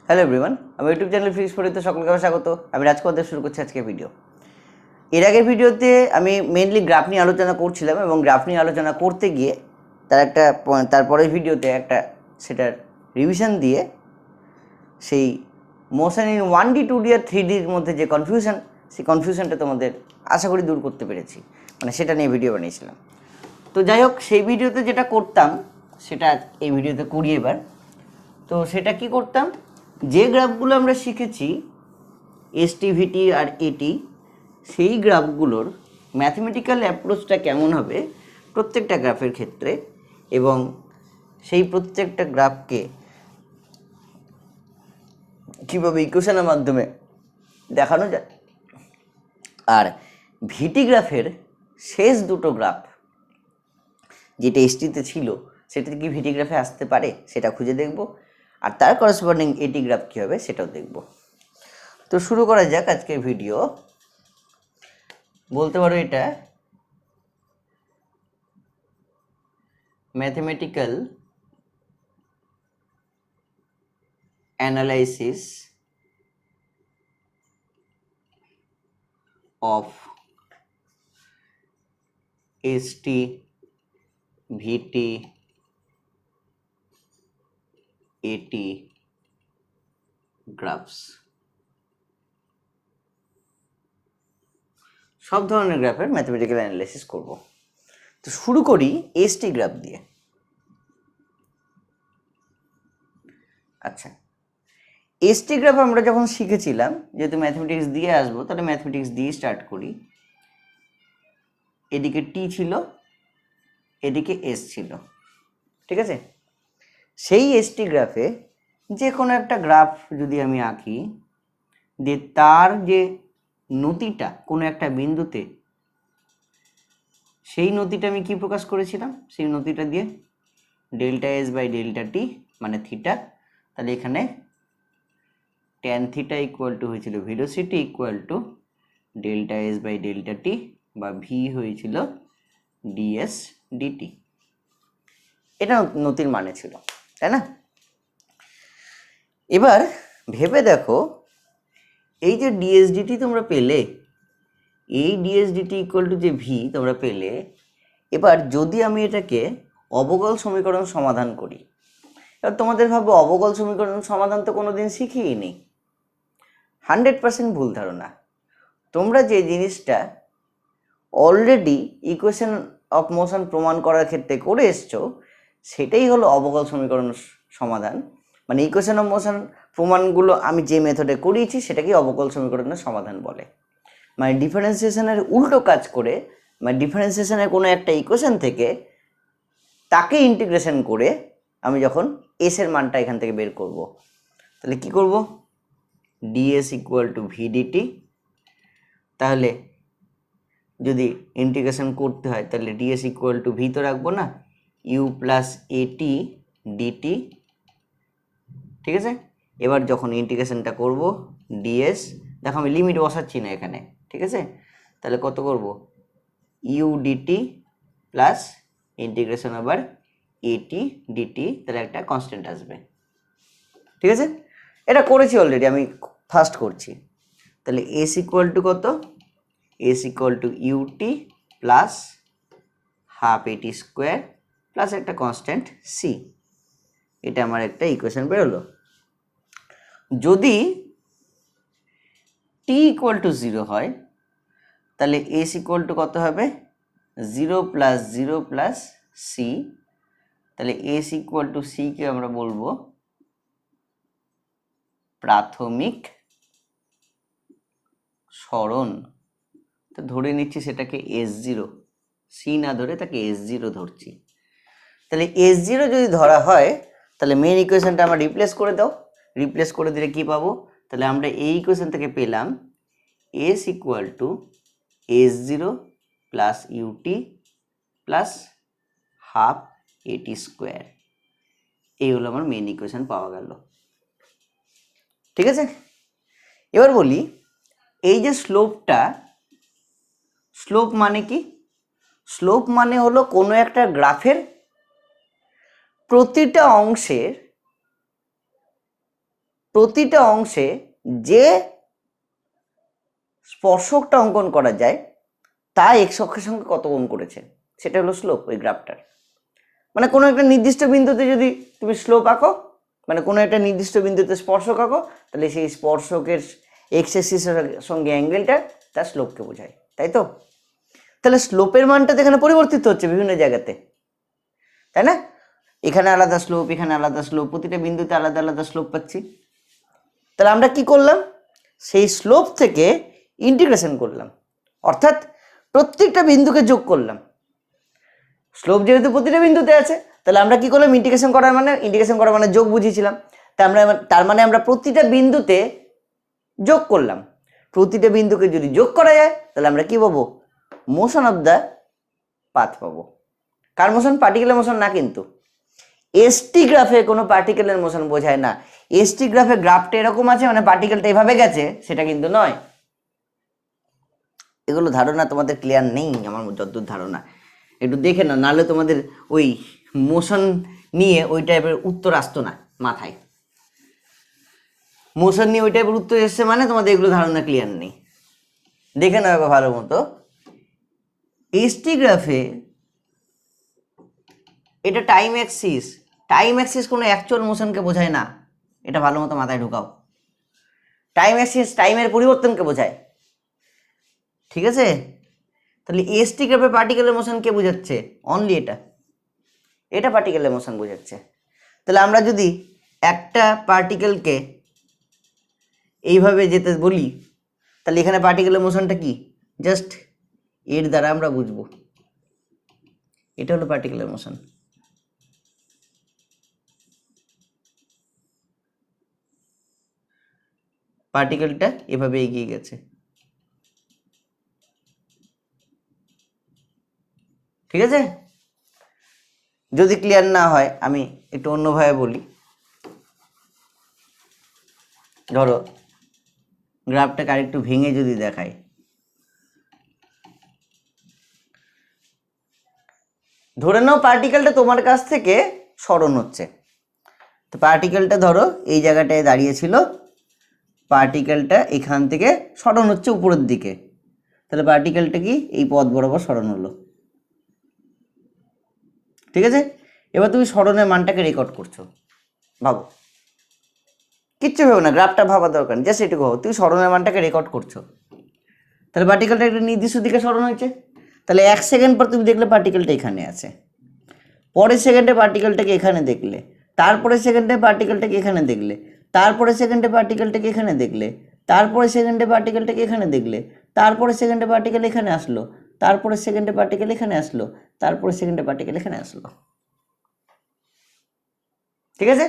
Hello everyone, আমার YouTube channel physics পড়িতে সকলকে স্বাগত। আমি রাজকুমার শুরু করছি আজকের ভিডিও। এর আগের ভিডিওতে আমি মেইনলি গ্রাফ নিয়ে আলোচনা করছিলাম এবং গ্রাফ নিয়ে আলোচনা করতে গিয়ে তারপরের ভিডিওতে সেটার রিভিশন দিয়ে সেই মোশন ইন 1D 2D আর 3Dর মধ্যে যে সেই কনফিউশনটা তোমাদের আশা করি দূর করতে পেরেছি, মানে সেটা নিয়ে ভিডিও বানিয়েছিলাম। তো যাই হোক, সেই ভিডিওতে যেটা করতাম সেটা এই ভিডিওতে করি এবার। তো সেটা কি করতাম, যে গ্রাফগুলো আমরা শিখেছি এসটিভিটি আর এটি, সেই গ্রাফগুলোর ম্যাথমেটিক্যাল অ্যাপ্রোচটা কেমন হবে প্রত্যেকটা গ্রাফের ক্ষেত্রে, এবং সেই প্রত্যেকটা গ্রাফকে কীভাবে ইকুয়েশনের মাধ্যমে দেখানো যায়, আর ভিটি গ্রাফের শেষ দুটো গ্রাফ যেটা এসটিতে ছিল সেটা কি ভিটি গ্রাফে আসতে পারে সেটা খুঁজে দেখব, আর তার করসপন্ডিং এটি গ্রাফ কী হবে সেটাও দেখব। তো শুরু করা যাক আজকের ভিডিও। বলতে পারো এটা ম্যাথমেটিক্যাল অ্যানালাইসিস অফ এসটি ভিটি এটি গ্রাফস। সব ধরনের গ্রাফের ম্যাথমেটিক্যাল অ্যানালাইসিস করব। তো শুরু করি এসটি গ্রাফ দিয়ে। আচ্ছা, এসটি গ্রাফ আমরা যখন শিখেছিলাম, যেহেতু ম্যাথমেটিক্স দিয়ে আসবো তাহলে ম্যাথমেটিক্স দিয়ে স্টার্ট করি। এদিকে টি ছিল, এদিকে এস ছিল, ঠিক আছে। সেই এসটি গ্রাফে যে কোনো একটা গ্রাফ যদি আমি আঁকি, দিয়ে তার যে নতিটা কোনো একটা বিন্দুতে, সেই নতিটা আমি কি প্রকাশ করেছিলাম, সেই নতিটা দিয়ে delta S by delta T মানে থিটা। তাহলে এখানে ট্যান থিটা ইকুয়াল টু হয়েছিল velocity equal to delta S by delta T, বা ভি হয়েছিল ডিএস ডিটি। এটা নতির মানে ছিল, তাই না? এবার ভেবে দেখো, এই যে ডিএসডিটি তোমরা পেলে, এই ডিএসডিটি ইকুয়াল টু যে ভি তোমরা পেলে, এবার যদি আমি এটাকে অবকল সমীকরণ সমাধান করি, এবার তোমাদের ভাবো অবকল সমীকরণ সমাধান তো কোনোদিন শিখিয়ে নেই। 100% ভুল ধারণা। তোমরা যে জিনিসটা অলরেডি ইকুয়েশন অফ মোশন প্রমাণ করার ক্ষেত্রে করে এসছো, সেটাই হলো অবকল সমীকরণ সমাধান। মানে ইকুয়েশন অফ মোশন প্রমাণগুলো আমি যে মেথডে করিয়েছি সেটাকেই অবকল সমীকরণের সমাধান বলে। মানে ডিফারেন্সিয়েশনের উল্টো কাজ করে, মানে ডিফারেন্সিয়েশনের কোনো একটা ইকুয়েশন থেকে তাকে ইন্টিগ্রেশন করে আমি যখন এস এর মানটা এখান থেকে বের করব, তাহলে কি করব, ডিএস ইকুয়াল টু ভিডিটি। তাহলে যদি ইন্টিগ্রেশন করতে হয় তাহলে ডিএস ইকুয়াল টু ভি তো রাখবো না, ইউ প্লাস এটি ডিটি, ঠিক আছে। এবার যখন ইন্টিগ্রেশনটা করব ডিএস, দেখো আমি লিমিট বসাচ্ছি না এখানে, ঠিক আছে। তাহলে কত করব, ইউ ডিটি প্লাস ইন্টিগ্রেশন আবার এটি ডিটি, তাহলে একটা কনস্ট্যান্ট আসবে, ঠিক আছে। এটা করেছি অলরেডি, আমি ফার্স্ট করছি। তাহলে এস ইকুয়াল টু কত, S equal to UT plus half এটি স্কোয়ার প্লাস একটা কনস্ট্যান্ট সি। এটা আমার একটা ইকুয়েশন বেরোলো। যদি টি ইকুয়াল টু 0 হয় তাহলে এস ইকুয়াল টু কত হবে, 0 প্লাস 0 প্লাস সি। তাহলে S equal two C K আমরা বলবো প্রাথমিক সরণ। তো ধরে নিচ্ছি সেটাকে S0, সি না ধরে তাকে S0 ধরছি। তাহলে S0 যদি ধরা হয় তাহলে মেন ইকুয়েশনটা আমরা রিপ্লেস করে দাও। রিপ্লেস করে দিলে কি পাবো, তাহলে আমরা এই ইকুয়েশন থেকে পেলাম S equal to S0 plus UT plus half এটি স্কোয়ার। এই হলো আমার মেন ইকুয়েশন পাওয়া গেল, ঠিক আছে। এবার বলি, এই যে স্লোপটা, স্লোপ মানে কি, স্লোপ মানে হলো কোনো একটা গ্রাফের প্রতিটা অংশের প্রতিটা অংশে যে স্পর্শকটা অঙ্কন করা যায় তা এক্স অক্ষের সঙ্গে কত কোণ করেছে সেটা হলো স্লোপ ওই গ্রাফটার। মানে কোনো একটা নির্দিষ্ট বিন্দুতে যদি তুমি স্লোপ আঁকো, মানে কোনো একটা নির্দিষ্ট বিন্দুতে স্পর্শক আঁকো, তাহলে সেই স্পর্শকের এক্স অ্যাক্সিসের সঙ্গে অ্যাঙ্গেলটা তার স্লোপকে বোঝায়, তাই তো? তাহলে স্লোপের মানটা তো এখানে পরিবর্তিত হচ্ছে বিভিন্ন জায়গাতে, তাই না? এখানে আলাদা স্লোপ, এখানে আলাদা স্লোপ, প্রতিটা বিন্দুতে আলাদা আলাদা স্লোপ পাচ্ছি। তাহলে আমরা কি করলাম, সেই স্লোপ থেকে ইন্টিগ্রেশন করলাম, অর্থাৎ প্রত্যেকটা বিন্দুকে যোগ করলাম। স্লোপ যেহেতু প্রতিটা বিন্দুতে আছে, তাহলে আমরা কি করলাম, ইন্টিগ্রেশন করার মানে যোগ বুঝিয়েছিলাম। তার মানে আমরা প্রতিটা বিন্দুতে যোগ করলাম। প্রতিটা বিন্দুকে যদি যোগ করা যায় তাহলে আমরা কি পাবো, মোশন অফ দ্য পাথ পাবো। কার মোশন? পার্টিকেলের মোশন না, কিন্তু এসটি গ্রাফে কোনো পার্টিকেলের মোশন বোঝায় না। এসটি গ্রাফে গ্রাফটা এরকম আছে মানে পার্টিকেলটা এভাবে গেছে, সেটা কিন্তু নয়। এগুলো ধারণা তোমাদের ক্লিয়ার নেই আমার যতদূর ধারণা, একটু দেখে না, নাহলে তোমাদের ওই মোশন নিয়ে ওই টাইপের উত্তর আসতো না মাথায়। মোশন নিয়ে ওই টাইপের উত্তর এসছে মানে তোমাদের এগুলো ধারণা ক্লিয়ার নেই। দেখে নাও এবার ভালো মতো। এসটি গ্রাফে এটা টাইম অ্যাক্সিস কোনো অ্যাকচুয়াল মোশনকে বোঝায় না, এটা ভালো মতো মাথায় ঢোকাও। টাইম অ্যাক্সিস টাইমের পরিবর্তনকে বোঝায়, ঠিক আছে? তাহলে এসটি গ্রাফে পার্টিকেলের মোশন কে বোঝাচ্ছে? অনলি এটা পার্টিকেলের মোশন বোঝাচ্ছে। তাহলে আমরা যদি একটা পার্টিকেলকে এইভাবে যেতে বলি, তাহলে এখানে পার্টিকেলের মোশনটা কি, জাস্ট এর দ্বারা আমরা বুঝবো, এটা হলো পার্টিকেলের মোশন। পার্টিকেলটা এভাবে এগিয়ে গেছে, ঠিক আছে? যদি ক্লিয়ার না হয় আমি একটু অন্যভাবে বলি। ধরো গ্রাফটাকে আরেকটু ভেঙে যদি দেখাই, ধরে নাও পার্টিকেলটা তোমার কাছ থেকে সরণ হচ্ছে। তো পার্টিকেলটা ধরো এই জায়গাটায় দাঁড়িয়েছিল, পার্টিকেলটা এখান থেকে সরণ হচ্ছে উপরের দিকে, তাহলে পার্টিকেলটা কি এই পথ বরাবর সরণ হলো, ঠিক আছে? এবার তুমি সরণের মানটাকে রেকর্ড করছো, ভাবো, কিচ্ছু ভেবো না, গ্রাফটা ভাবা দরকার নেই, জাস্ট এটুকু ভাবো, তুমি সরণের মানটাকে রেকর্ড করছো। তাহলে পার্টিকেলটা একটা নির্দিষ্ট দিকে সরণ হয়েছে, তাহলে 1 সেকেন্ড পর তুমি দেখলে পার্টিকেলটা এখানে আছে, পরের সেকেন্ডে পার্টিকেলটাকে এখানে দেখলে, তারপরে সেকেন্ডে পার্টিকেলটাকে এখানে দেখলে, তারপরে সেকেন্ডে পার্টিকেলটাকে এখানে দেখলে, তারপরে সেকেন্ডে পার্টিকেলটাকে এখানে দেখলে, তারপরে সেকেন্ডে পার্টিকেল এখানে আসলো, তারপরে সেকেন্ডে পার্টিকেল এখানে আসলো, তারপরে সেকেন্ডে পার্টিকেল এখানে আসলো, ঠিক আছে?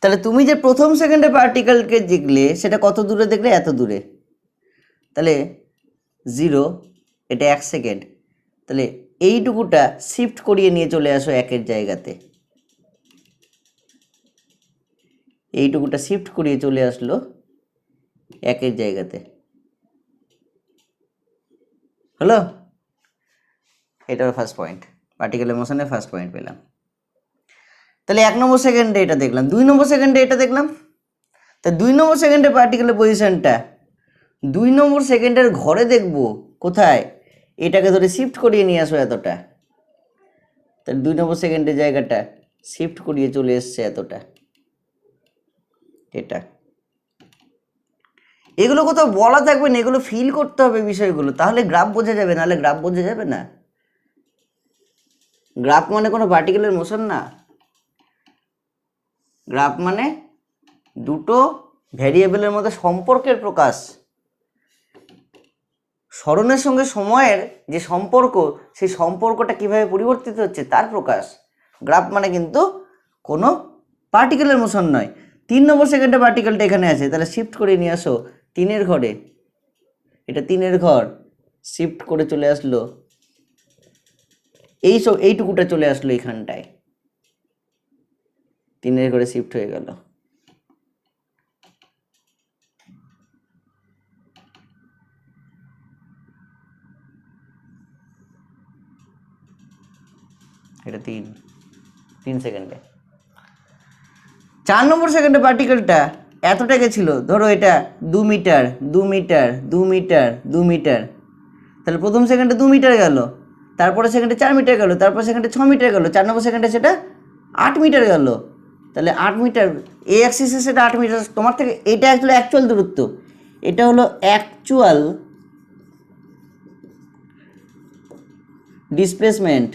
তাহলে তুমি যে প্রথম সেকেন্ডে পার্টিকেলকে দেখলে সেটা কত দূরে দেখলে? এত দূরে, তাহলে 0, এটা 1 সেকেন্ড, তাহলে এইটুকুটা শিফট করিয়ে নিয়ে চলে আসো 1-এর জায়গাতে, এইটুকুটা শিফট করিয়ে চলে আসলো 1-এর জায়গাতে, হলো? এটা ফার্স্ট পয়েন্ট, পার্টিকেলের মোশনের ফার্স্ট পয়েন্ট পেলাম। তাহলে 1 নম্বর সেকেন্ডে এটা দেখলাম, 2 নম্বর সেকেন্ডে এটা দেখলাম। তা 2 নম্বর সেকেন্ডে পার্টিকেলের পজিশনটা 2 নম্বর সেকেন্ডের ঘরে দেখব কোথায়, এটাকে ধরে শিফট করিয়ে নিয়ে আসো এতটা, তাহলে 2 নম্বর সেকেন্ডের জায়গাটা শিফট করিয়ে চলে এসছে এতটা, এটা। এগুলো কোথাও বলা থাকবে না, এগুলো ফিল করতে হবে বিষয়গুলো, তাহলে গ্রাফ বোঝা যাবে, নাহলে গ্রাফ বোঝা যাবে না। গ্রাফ মানে কোনো পার্টিকেলের মোশন না, গ্রাফ মানে দুটো ভ্যারিয়েবলের মধ্যে সম্পর্কের প্রকাশ, সরণের সঙ্গে সময়ের যে সম্পর্ক, সেই সম্পর্কটা কিভাবে পরিবর্তিত হচ্ছে তার প্রকাশ। গ্রাফ মানে কিন্তু কোনো পার্টিকেলের মোশন নয়। 3 নম্বর সেকেন্ডে পার্টিকেলটা এখানে আছে, তাহলে শিফট করে নিয়ে আসো 3-এর ঘরে, এটা 3-এর ঘর, শিফট করে চলে আসলো এইটুকুটা চলে আসলো এখানটায়, 3-এর ঘরে শিফট হয়ে গেল। এটা 3 সেকেন্ডে। 4 নম্বর সেকেন্ডে পার্টিকেলটা এতটা গেছিলো, ধরো এটা 2 মিটার 2 মিটার 2 মিটার 2 মিটার, তাহলে প্রথম সেকেন্ডে 2 মিটার গেল, তারপরে সেকেন্ডে 4 মিটার গেল, তারপর সেকেন্ডে 6 মিটার গেল, 4 নম্বর সেকেন্ডে সেটা 8 মিটার গেল। তাহলে 8 মিটার এই অ্যাক্সিসে সেটা 8 মিটার, তোমার থেকে এটা অ্যাকচুয়াল দূরত্ব, এটা হলো অ্যাকচুয়াল ডিসপ্লেসমেন্ট,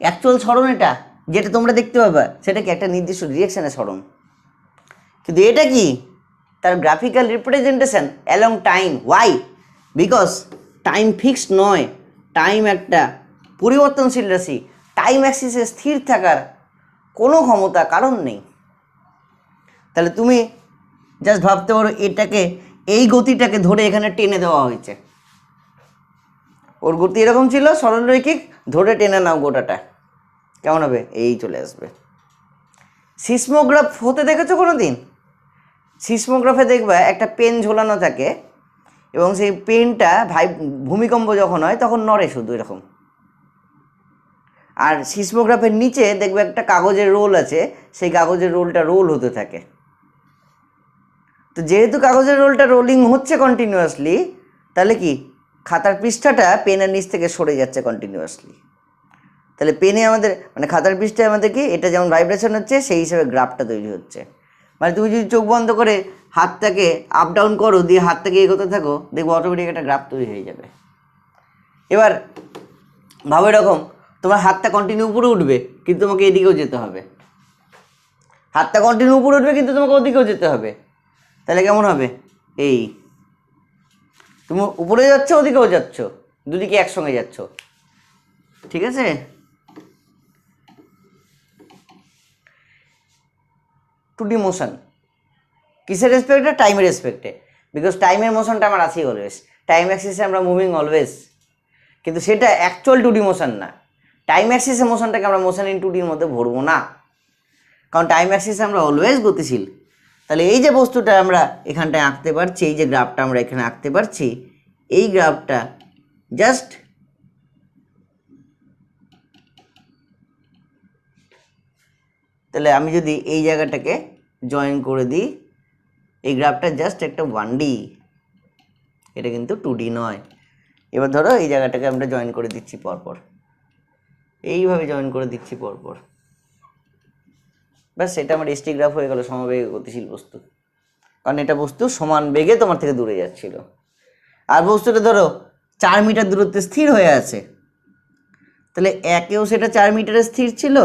অ্যাকচুয়াল সরণ এটা, যেটা তোমরা দেখতে পাবে সেটা কি একটা নির্দিষ্ট ডিরেকশনের সরণ। কিন্তু এটা কি তার graphical representation along time. Why? Because time fixed নয়, টাইম একটা পরিবর্তনশীল রাশি, টাইম অ্যাক্সিসে স্থির থাকার কোনো ক্ষমতা কারণ নেই। তাহলে তুমি জাস্ট ভাবতে পারো এটাকে, এই গতিটাকে ধরে এখানে টেনে দেওয়া হয়েছে, ওর গতি এরকম ছিল সরলরৈখিক, ধরে টেনে নাও গোটাটা, কেমন হবে? এই চলে আসবে। সিসমোগ্রাফ হতে দেখেছো কোনো দিন? সিসমোগ্রাফে দেখবা একটা পেন ঝোলানো থাকে এবং সেই পেনটা ভূমিকম্প যখন হয় তখন নড়ে শুধু এরকম। আর সিসমোগ্রাফের নিচে দেখবে একটা কাগজের রোল আছে, সেই কাগজের রোলটা রোল হতে থাকে। তো যেহেতু কাগজের রোলটা রোলিং হচ্ছে কন্টিনিউয়াসলি, তাহলে কি খাতার পৃষ্ঠাটা পেনের নিচ থেকে সরে যাচ্ছে কন্টিনিউয়াসলি। তাহলে পেনে আমাদের মানে খাতার পৃষ্ঠায় আমাদের কি এটা যেমন ভাইব্রেশন হচ্ছে, সেই হিসাবে গ্রাফটা তৈরি হচ্ছে। মানে তুমি যদি চোখ বন্ধ করে হাতটাকে আপ ডাউন করো, দিয়ে হাতটাকে এগোতে থাকো, দেখবো অটোমেটিক একটা গ্রাফ তৈরি হয়ে যাবে। এবার ভাবো এরকম, তোমার হাতটা কন্টিনিউ উপরে উঠবে কিন্তু তোমাকে এদিকেও যেতে হবে, হাতটা কন্টিনিউ উপরে উঠবে কিন্তু তোমাকে ওদিকেও যেতে হবে। তাহলে কেমন হবে? এই তুমি উপরে যাচ্ছ ওদিকেও যাচ্ছ, দুদিকে একসঙ্গে যাচ্ছ, ঠিক আছে? টু ডি মোশন কিসের রেসপেক্টে? টাইমের রেসপেক্টে, বিকজ টাইমের মোশনটা আমার আছেই অলওয়েজ, টাইম অ্যাক্সিসে আমরা মুভিং অলওয়েজ, কিন্তু সেটা অ্যাকচুয়াল টু ডি মোশন না। টাইম অ্যাক্সিসে মোশনটাকে আমরা মোশন ইন টু ডির মধ্যে ভরবো না, কারণ টাইম অ্যাক্সিসে আমরা অলওয়েজ গতিশীল। তাহলে এই যে বস্তুটা আমরা এখানটায় আঁকতে পারছি, এই যে গ্রাফটা আমরা এখানে আঁকতে পারছি, এই গ্রাফটা জাস্ট তাহলে আমি যদি এই জায়গাটাকে জয়েন করে দিই, এই গ্রাফটা জাস্ট একটা 1D, এটা কিন্তু 2D নয়। এবার ধরো এই জায়গাটাকে আমরা জয়েন করে দিচ্ছি পরপর, এইভাবে জয়েন করে দিচ্ছি পরপর, ব্যাস এটা আমার এসটি গ্রাফ হয়ে গেল সমবেগে গতিশীল বস্তু, কারণ এটা বস্তু সমান বেগে তোমার থেকে দূরে যাচ্ছিল। আর বস্তুটা ধরো 4 মিটার দূরত্বে স্থির হয়ে আছে, তাহলে একেও সেটা 4 মিটারে স্থির ছিল,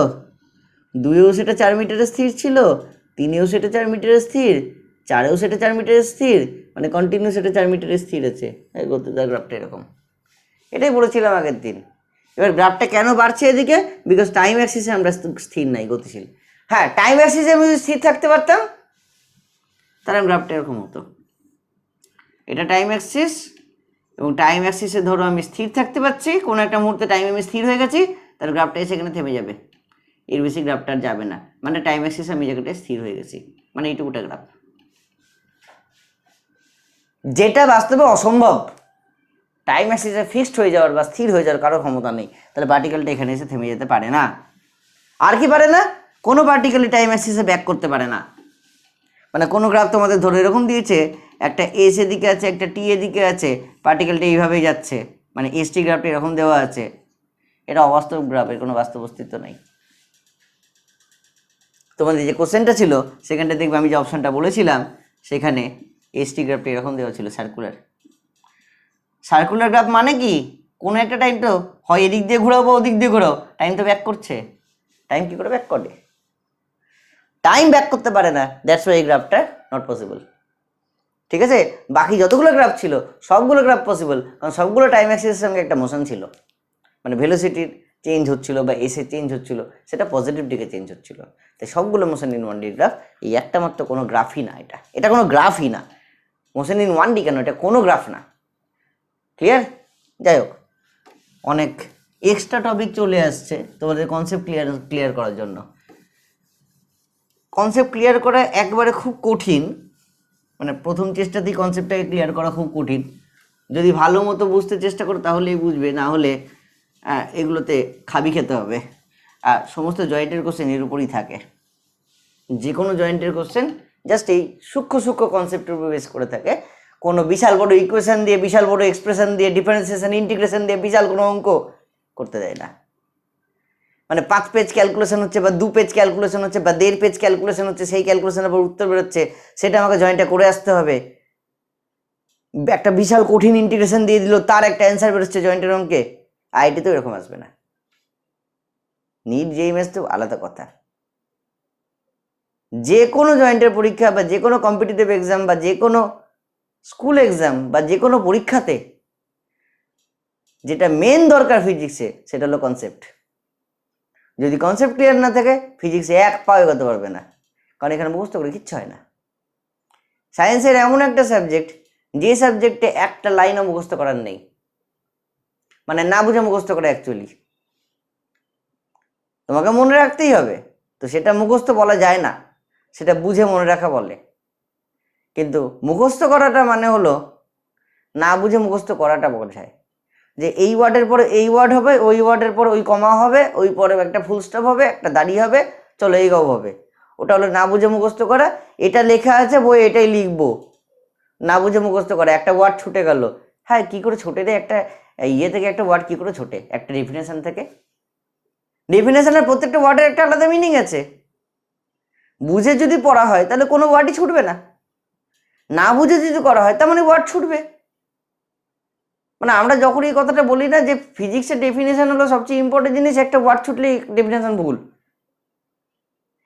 দুইয়েও সেটা 4 মিটারে স্থির ছিল, তিনেও সেটা 4 মিটারে স্থির, চারেও সেটা 4 মিটারে স্থির, মানে কন্টিনিউ সেটা 4 মিটারে স্থির আছে। এই গতিটার গ্রাফটা এরকম, এটাই বলেছিলাম আগের দিন। এবার গ্রাফটা কেন বাড়ছে এদিকে? বিকজ টাইম অ্যাক্সিসে আমরা স্থির নাই, গতিশীল। হ্যাঁ, টাইম অ্যাক্সিসে আমি যদি স্থির থাকতে পারতাম তাহলে গ্রাফটা এরকম হতো। এটা টাইম অ্যাক্সিস, এবং টাইম অ্যাক্সিসে ধরো আমি স্থির থাকতে পারছি, কোনো একটা মুহূর্তে টাইমে আমি স্থির হয়ে গেছি, তাহলে গ্রাফটা এসে এখানে থেমে যাবে, এর বেশি গ্রাফটা আর যাবে না। মানে টাইম অ্যাক্সিসে আমি জায়গাটায় স্থির হয়ে গেছি, মানে এইটুকুটা গ্রাফ, যেটা বাস্তবে অসম্ভব। টাইম অ্যাক্সিসে ফিক্সড হয়ে যাওয়ার বা স্থির হয়ে যাওয়ার কারো ক্ষমতা নেই, তাহলে পার্টিকেলটা এখানে এসে থেমে যেতে পারে না। আর কি পারে না? কোনো পার্টিকেলই টাইম অ্যাক্সিসে ব্যাক করতে পারে না। মানে কোনো গ্রাফ তোমাদের ধরে এরকম দিয়েছে, একটা এস এদিকে আছে, একটা টি এদিকে আছে, পার্টিকেলটা এইভাবেই যাচ্ছে, মানে এসটি গ্রাফটা এরকম দেওয়া আছে, এটা অবাস্তব গ্রাফ, এর কোনো বাস্তব অস্তিত্ব নেই। তোমাদের যে কোশ্চেনটা ছিল সেখানটা দেখবে আমি যে অপশানটা বলেছিলাম, সেখানে এসটি গ্রাফটা এরকম দেওয়া ছিল, সার্কুলার। সার্কুলার গ্রাফ মানে কি? কোনো একটা টাইম তো হয় এদিক দিয়ে ঘোরাও বা ওদিক দিয়ে ঘোরাও, টাইম তো ব্যাক করছে। টাইম কী করে ব্যাক করে? টাইম ব্যাক করতে পারে না, দ্যাটস ওয়াই এই গ্রাফটা নট পসিবল। ঠিক আছে? বাকি যতগুলো গ্রাফ ছিল সবগুলো গ্রাফ পসিবল, কারণ সবগুলো টাইম অ্যাক্সিসের সঙ্গে একটা মোশন ছিল, মানে ভেলোসিটির চেঞ্জ হচ্ছিল বা এসে চেঞ্জ হচ্ছিল, সেটা পজিটিভ দিকে চেঞ্জ হচ্ছিল। তাই সবগুলো মোশন ইন 1D গ্রাফ, এই একটা মাত্র কোনো গ্রাফই না, এটা কোনো গ্রাফই না। মোশন ইন 1D কেন, এটা কোনো গ্রাফ না। ক্লিয়ার? যাই হোক, অনেক এক্সট্রা টপিক চলে আসছে তোমাদের কনসেপ্ট ক্লিয়ার করার জন্য। কনসেপ্ট ক্লিয়ার করা একবারে খুব কঠিন, মানে প্রথম চেষ্টাতেই কনসেপ্টটাকে ক্লিয়ার করা খুব কঠিন। যদি ভালো মতো বুঝতে চেষ্টা করো তাহলেই বুঝবে, না হলে এগুলোতে খাবি খেতে হবে। আর সমস্ত জয়েন্টের কোশ্চেন এর উপরই থাকে, যে কোনো জয়েন্টের কোশ্চেন জাস্ট এই সূক্ষ্ম সূক্ষ্ম কনসেপ্টের উপর বেস করে থাকে। কোনো বিশাল বড় ইকুয়েশন দিয়ে, বিশাল বড় এক্সপ্রেশন দিয়ে, ডিফারেন্সিয়েশন ইন্টিগ্রেশন দিয়ে বিশাল কোনো অঙ্ক করতে দেয় না। মানে 5 পেজ ক্যালকুলেশন হচ্ছে বা 2 পেজ ক্যালকুলেশন হচ্ছে বা 1.5 পেজ ক্যালকুলেশন হচ্ছে, সেই ক্যালকুলেশনের উপর উত্তর বেরোচ্ছে, সেটা আমাকে জয়েন্টটা করে আসতে হবে। একটা বিশাল কঠিন ইন্টিগ্রেশন দিয়ে দিল, তার একটা অ্যান্সার বেরোচ্ছে জয়েন্টের অঙ্কে, আইটি তো এরকম আসবে না। নিট যেই ম্যাথ তো আলাদা কথা। যে কোনো জয়েন্টের পরীক্ষা বা যে কোনো কম্পিটিটিভ এক্সাম বা যে কোনো স্কুল এক্সাম বা যে কোনো পরীক্ষাতে যেটা মেন দরকার ফিজিক্সে, সেটা হলো কনসেপ্ট। যদি কনসেপ্ট ক্লিয়ার না থাকে, ফিজিক্সে এক পাও এগোতে পারবে না, কারণ এখানে মুখস্থ করে কিচ্ছু হয় না। সায়েন্সের এমন একটা সাবজেক্ট, যে সাবজেক্টে একটা লাইনও মুখস্থ করার নেই, মানে না বুঝে মুখস্থ করে অ্যাকচুয়ালি তোমাকে মনে রাখতেই হবে। তো সেটা মুখস্থ বলা যায় না, সেটা বুঝে মনে রাখা বলে। কিন্তু মুখস্থ করাটা মানে হলো না বুঝে মুখস্থ করাটা বোঝায়, যে এই ওয়ার্ডের পরে এই ওয়ার্ড হবে, ওই ওয়ার্ডের পরে ওই কমা হবে, ওই পরে একটা ফুল স্টপ হবে, একটা দাড়ি হবে, চলো এই গাও হবে। ওটা হলো না বুঝে মুখস্থ করা। এটা লেখা আছে বই, এটাই লিখবো, না বুঝে মুখস্থ করা। একটা ওয়ার্ড ছুটে গেল, হ্যাঁ কি করে ছোটে রে, একটা ইয়ে থেকে একটা ওয়ার্ড কি করে ছোটে, একটা ডেফিনেশন থেকে। ডেফিনেশনের প্রত্যেকটা ওয়ার্ডের একটা আলাদা মিনিং আছে। বুঝে যদি পড়া হয় তাহলে কোনো ওয়ার্ডই ছুটবে না, না বুঝে যদি করা হয় তার মানে ওয়ার্ড ছুটবে। মানে আমরা যখন এই কথাটা বলি না যে ফিজিক্সের ডেফিনেশন হলো সবচেয়ে ইম্পর্টেন্ট জিনিস, একটা ওয়ার্ড ছুটলে ডেফিনেশন ভুল,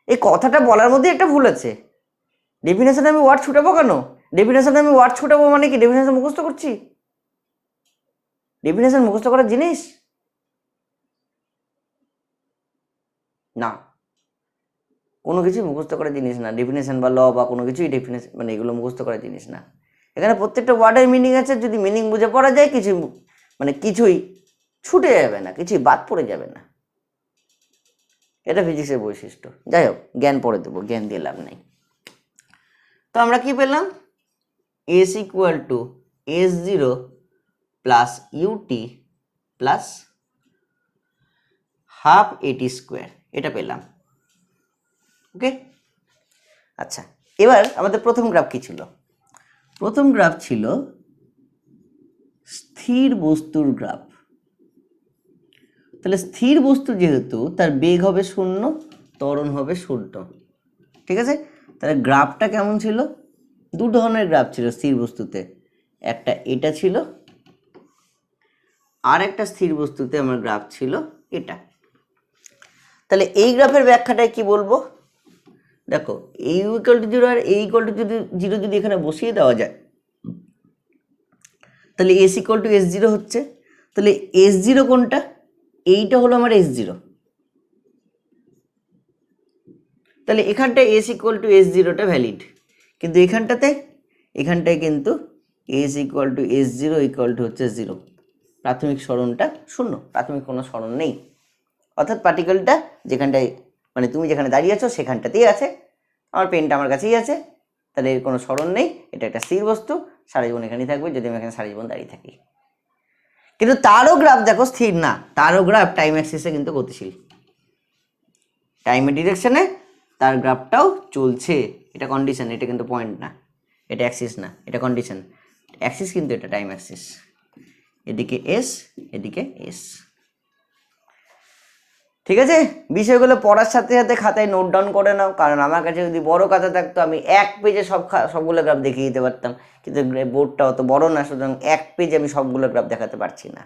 এই কথাটা বলার মধ্যে একটা ভুল আছে। ডেফিনেশনে আমি ওয়ার্ড ছুটাবো কেন? ডেফিনেশনে আমি ওয়ার্ড ছুটাবো মানে কি ডেফিনেশন মুখস্থ করছি? ডেফিনেশন মুখস্থ করার জিনিস না, কোনো কিছুই মুখস্থ করার জিনিস না। ডেফিনেশন বা ল বা কোনো কিছুই ডেফিনেশন মানে এগুলো মুখস্থ করার জিনিস না। এখানে প্রত্যেকটা ওয়ার্ডের মিনিং আছে, যদি মিনিং বুঝে পড়া যায় কিছুই মানে কিছুই ছুটে যাবে না, কিছুই বাদ পড়ে যাবে না। এটা ফিজিক্সের বৈশিষ্ট্য। যাই হোক, জ্ঞান পড়ে দেবো, জ্ঞান দিয়ে লাভ নেই। তো আমরা কি পেলাম? S equal to S0 plus UT plus half এটি স্কোয়ার, এটা পেলাম। ওকে, আচ্ছা এবার আমাদের প্রথম গ্রাফ কি ছিল? প্রথম গ্রাফ ছিল স্থির বস্তুর গ্রাফ। তাহলে স্থির বস্তু যেহেতু, তার বেগ হবে 0, ত্বরণ হবে 0, ঠিক আছে? তাহলে গ্রাফটা কেমন ছিল? দু ধরনের গ্রাফ ছিল স্থির বস্তুতে, একটা এটা ছিল, আর একটা স্থির বস্তুতে আমার গ্রাফ ছিল এটা। তাহলে এই গ্রাফের ব্যাখ্যাটায় কি বলবো? দেখো, এই ইকুয়াল টু 0 আর এই ইকুয়াল টু 0 যদি এখানে বসিয়ে দেওয়া যায়, তাহলে এস ইকুয়াল টু S0 হচ্ছে। তাহলে S0 কোনটা? এইটা হলো আমার S0। তাহলে এখানটায় এস ইকুয়াল টু S0টা ভ্যালিড, কিন্তু এখানটায় কিন্তু S equal to S0 equal to হচ্ছে 0। প্রাথমিক সরণটা 0, প্রাথমিক কোনো সরণ নেই। অর্থাৎ পার্টিকেলটা যেখানটায় মানে তুমি যেখানে দাঁড়িয়ে আছো সেখানটাতেই আছে, আমার পেনটা আমার কাছেই আছে, তাহলে এর কোনো সরণ নেই। এটা একটা স্থির বস্তু, সারা জীবন এখানেই থাকবে যদি আমি এখানে সারা জীবন দাঁড়িয়ে থাকি। কিন্তু তারও গ্রাফ দেখো স্থির না, তারও গ্রাফ টাইম অ্যাক্সিসে কিন্তু গতিশীল, টাইমের ডিরেকশনে তার গ্রাফটাও চলছে। এটা কন্ডিশন, এটা কিন্তু পয়েন্ট না, এটা অ্যাক্সিস না, এটা কন্ডিশন। অ্যাক্সিস কিন্তু এটা টাইম অ্যাক্সিস, এদিকে এস এদিকে এস। ঠিক আছে, বিষয়গুলো পড়ার সাথে সাথে খাতায় নোট ডাউন করে নাও, কারণ আমার কাছে যদি বড় খাতা থাকতো আমি এক পেজে সবগুলো গ্রাফ দেখিয়ে দিতে পারতাম, কিন্তু বোর্ডটা অত বড় না, সুতরাং এক পেজে আমি সবগুলো গ্রাফ দেখাতে পারছি না।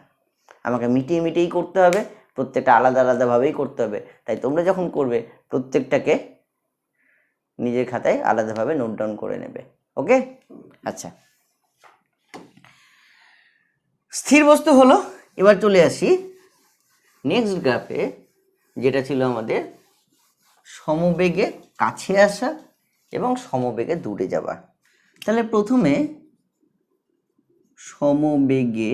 আমাকে মিটিয়েই করতে হবে, প্রত্যেকটা আলাদা আলাদাভাবেই করতে হবে। তাই তোমরা যখন করবে প্রত্যেকটাকে নিজের খাতায় আলাদাভাবে নোট ডাউন করে নেবে। ওকে, আচ্ছা স্থির বস্তু হলো। এবার চলে আসি নেক্সট গ্রাফে, যেটা ছিল আমাদের সমবেগে কাছে আসা এবং সমবেগে দূরে যাওয়া। তাহলে প্রথমে সমবেগে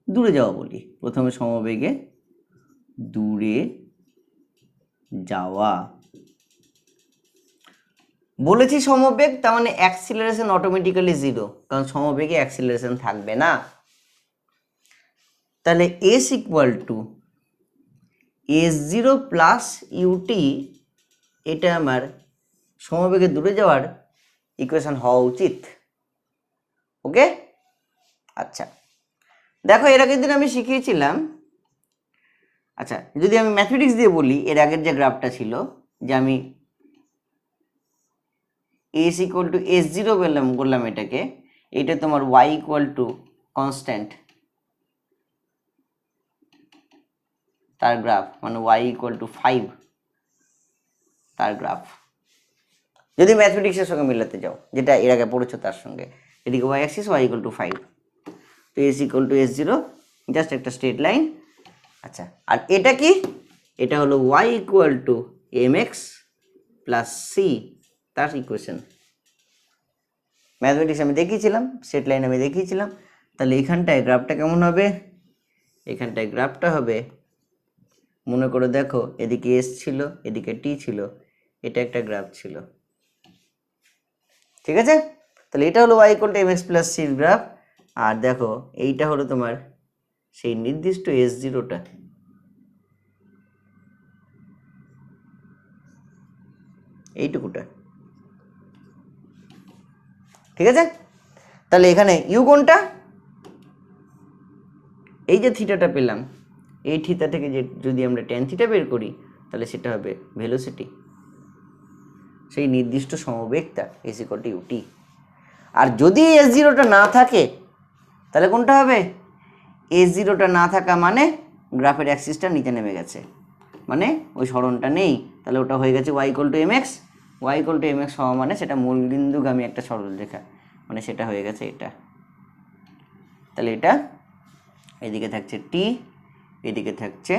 দূরে যাওয়া বলি, প্রথমে সমবেগে দূরে যাওয়া বলেছি। সমবেগ তার মানে অ্যাক্সিলারেশন অটোমেটিক্যালি 0, কারণ সমবেগে অ্যাক্সিলারেশন থাকবে না। তাহলে S equal to S0 plus UT এটা আমার সমবেগে দূরে যাওয়ার ইকুয়েশন হওয়া উচিত। ওকে, আচ্ছা দেখো এর আগের দিন আমি শিখিয়েছিলাম, আচ্ছা যদি আমি ম্যাথমেটিক্স দিয়ে বলি, এর আগের যে গ্রাফটা ছিল যে আমি এস ইকুয়াল টু S0 বললাম এটাকে, এটা তোমার y ইকুয়াল টু কনস্ট্যান্ট তার গ্রাফ, মানে y ইকুয়াল টু 5 তার গ্রাফ। যদি ম্যাথমেটিক্সের সঙ্গে মিলাতে যাও, যেটা এর আগে পড়েছো তার সঙ্গে, এদিকে y Axis y equal two 5, তো s equal to S0 just একটা স্ট্রেট লাইন। আচ্ছা আর এটা কি, এটা হলো y equal to mx plus c তার ইকুয়েশন। ম্যাথমেটিক্স আমি দেখিয়েছিলাম, স্ট্রেট লাইন আমি দেখিয়েছিলাম। তাহলে এখানটায় গ্রাফটা কেমন হবে, এখানটায় গ্রাফটা হবে, মনে করে দেখো এদিকে s ছিল, এদিকে t ছিল, এটা একটা গ্রাফ ছিল, ঠিক আছে। তাহলে এটা হলো y equal to mx plus c graph. আর দেখো এইটা হলো তোমার সেই নির্দিষ্ট S0টা, এইটুকুটা, ঠিক আছে। তাহলে এখানে ইউ কোনটা, এই যে থিটাটা পেলাম, এই থিটা থেকে যে যদি আমরা ট্যান থিটা বের করি, তাহলে সেটা হবে ভেলোসিটি, সেই নির্দিষ্ট সমবেগটা এস ইকুয়াল টু ইউটি। আর যদি S0টা না থাকে তাহলে কোনটা হবে, S0টা না থাকা মানে গ্রাফের অ্যাক্সিসটা নিচে নেমে গেছে, মানে ওই সরণটা নেই, তাহলে ওটা হয়ে গেছে y equal to mx, y equal to mx হওয়া মানে সেটা মূলবিন্দুগামী একটা সরলরেখা, মানে সেটা হয়ে গেছে এটা। তাহলে এটা এদিকে থাকছে t, এদিকে থাকছে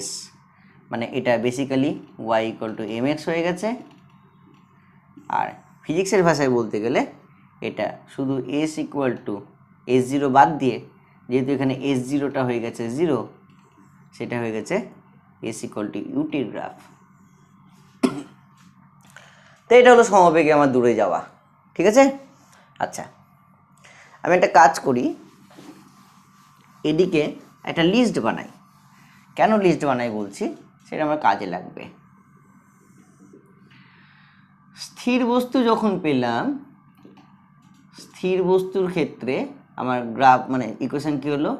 s, মানে এটা basically y equal to mx হয়ে গেছে। আর ফিজিক্সের ভাষায় বলতে গেলে এটা শুধু s ইকুয়াল টু S0 বাদ দিয়ে, যেহেতু এখানে S0টা হয়ে গেছে 0, সেটা হয়ে গেছে s ইকুয়াল টু ইউটির গ্রাফ। তো এটা হলো সমবেগে আমার দূরে যাওয়া, ঠিক আছে। আচ্ছা আমি একটা কাজ করি, এদিকে একটা লিস্ট বানাই। কেন লিস্ট বানাই বলছি, সেটা আমার কাজে লাগবে। স্থির বস্তু যখন পেলাম, স্থির বস্তুর ক্ষেত্রে আমার গ্রাফ মানে ইকুয়েশন কি হলো,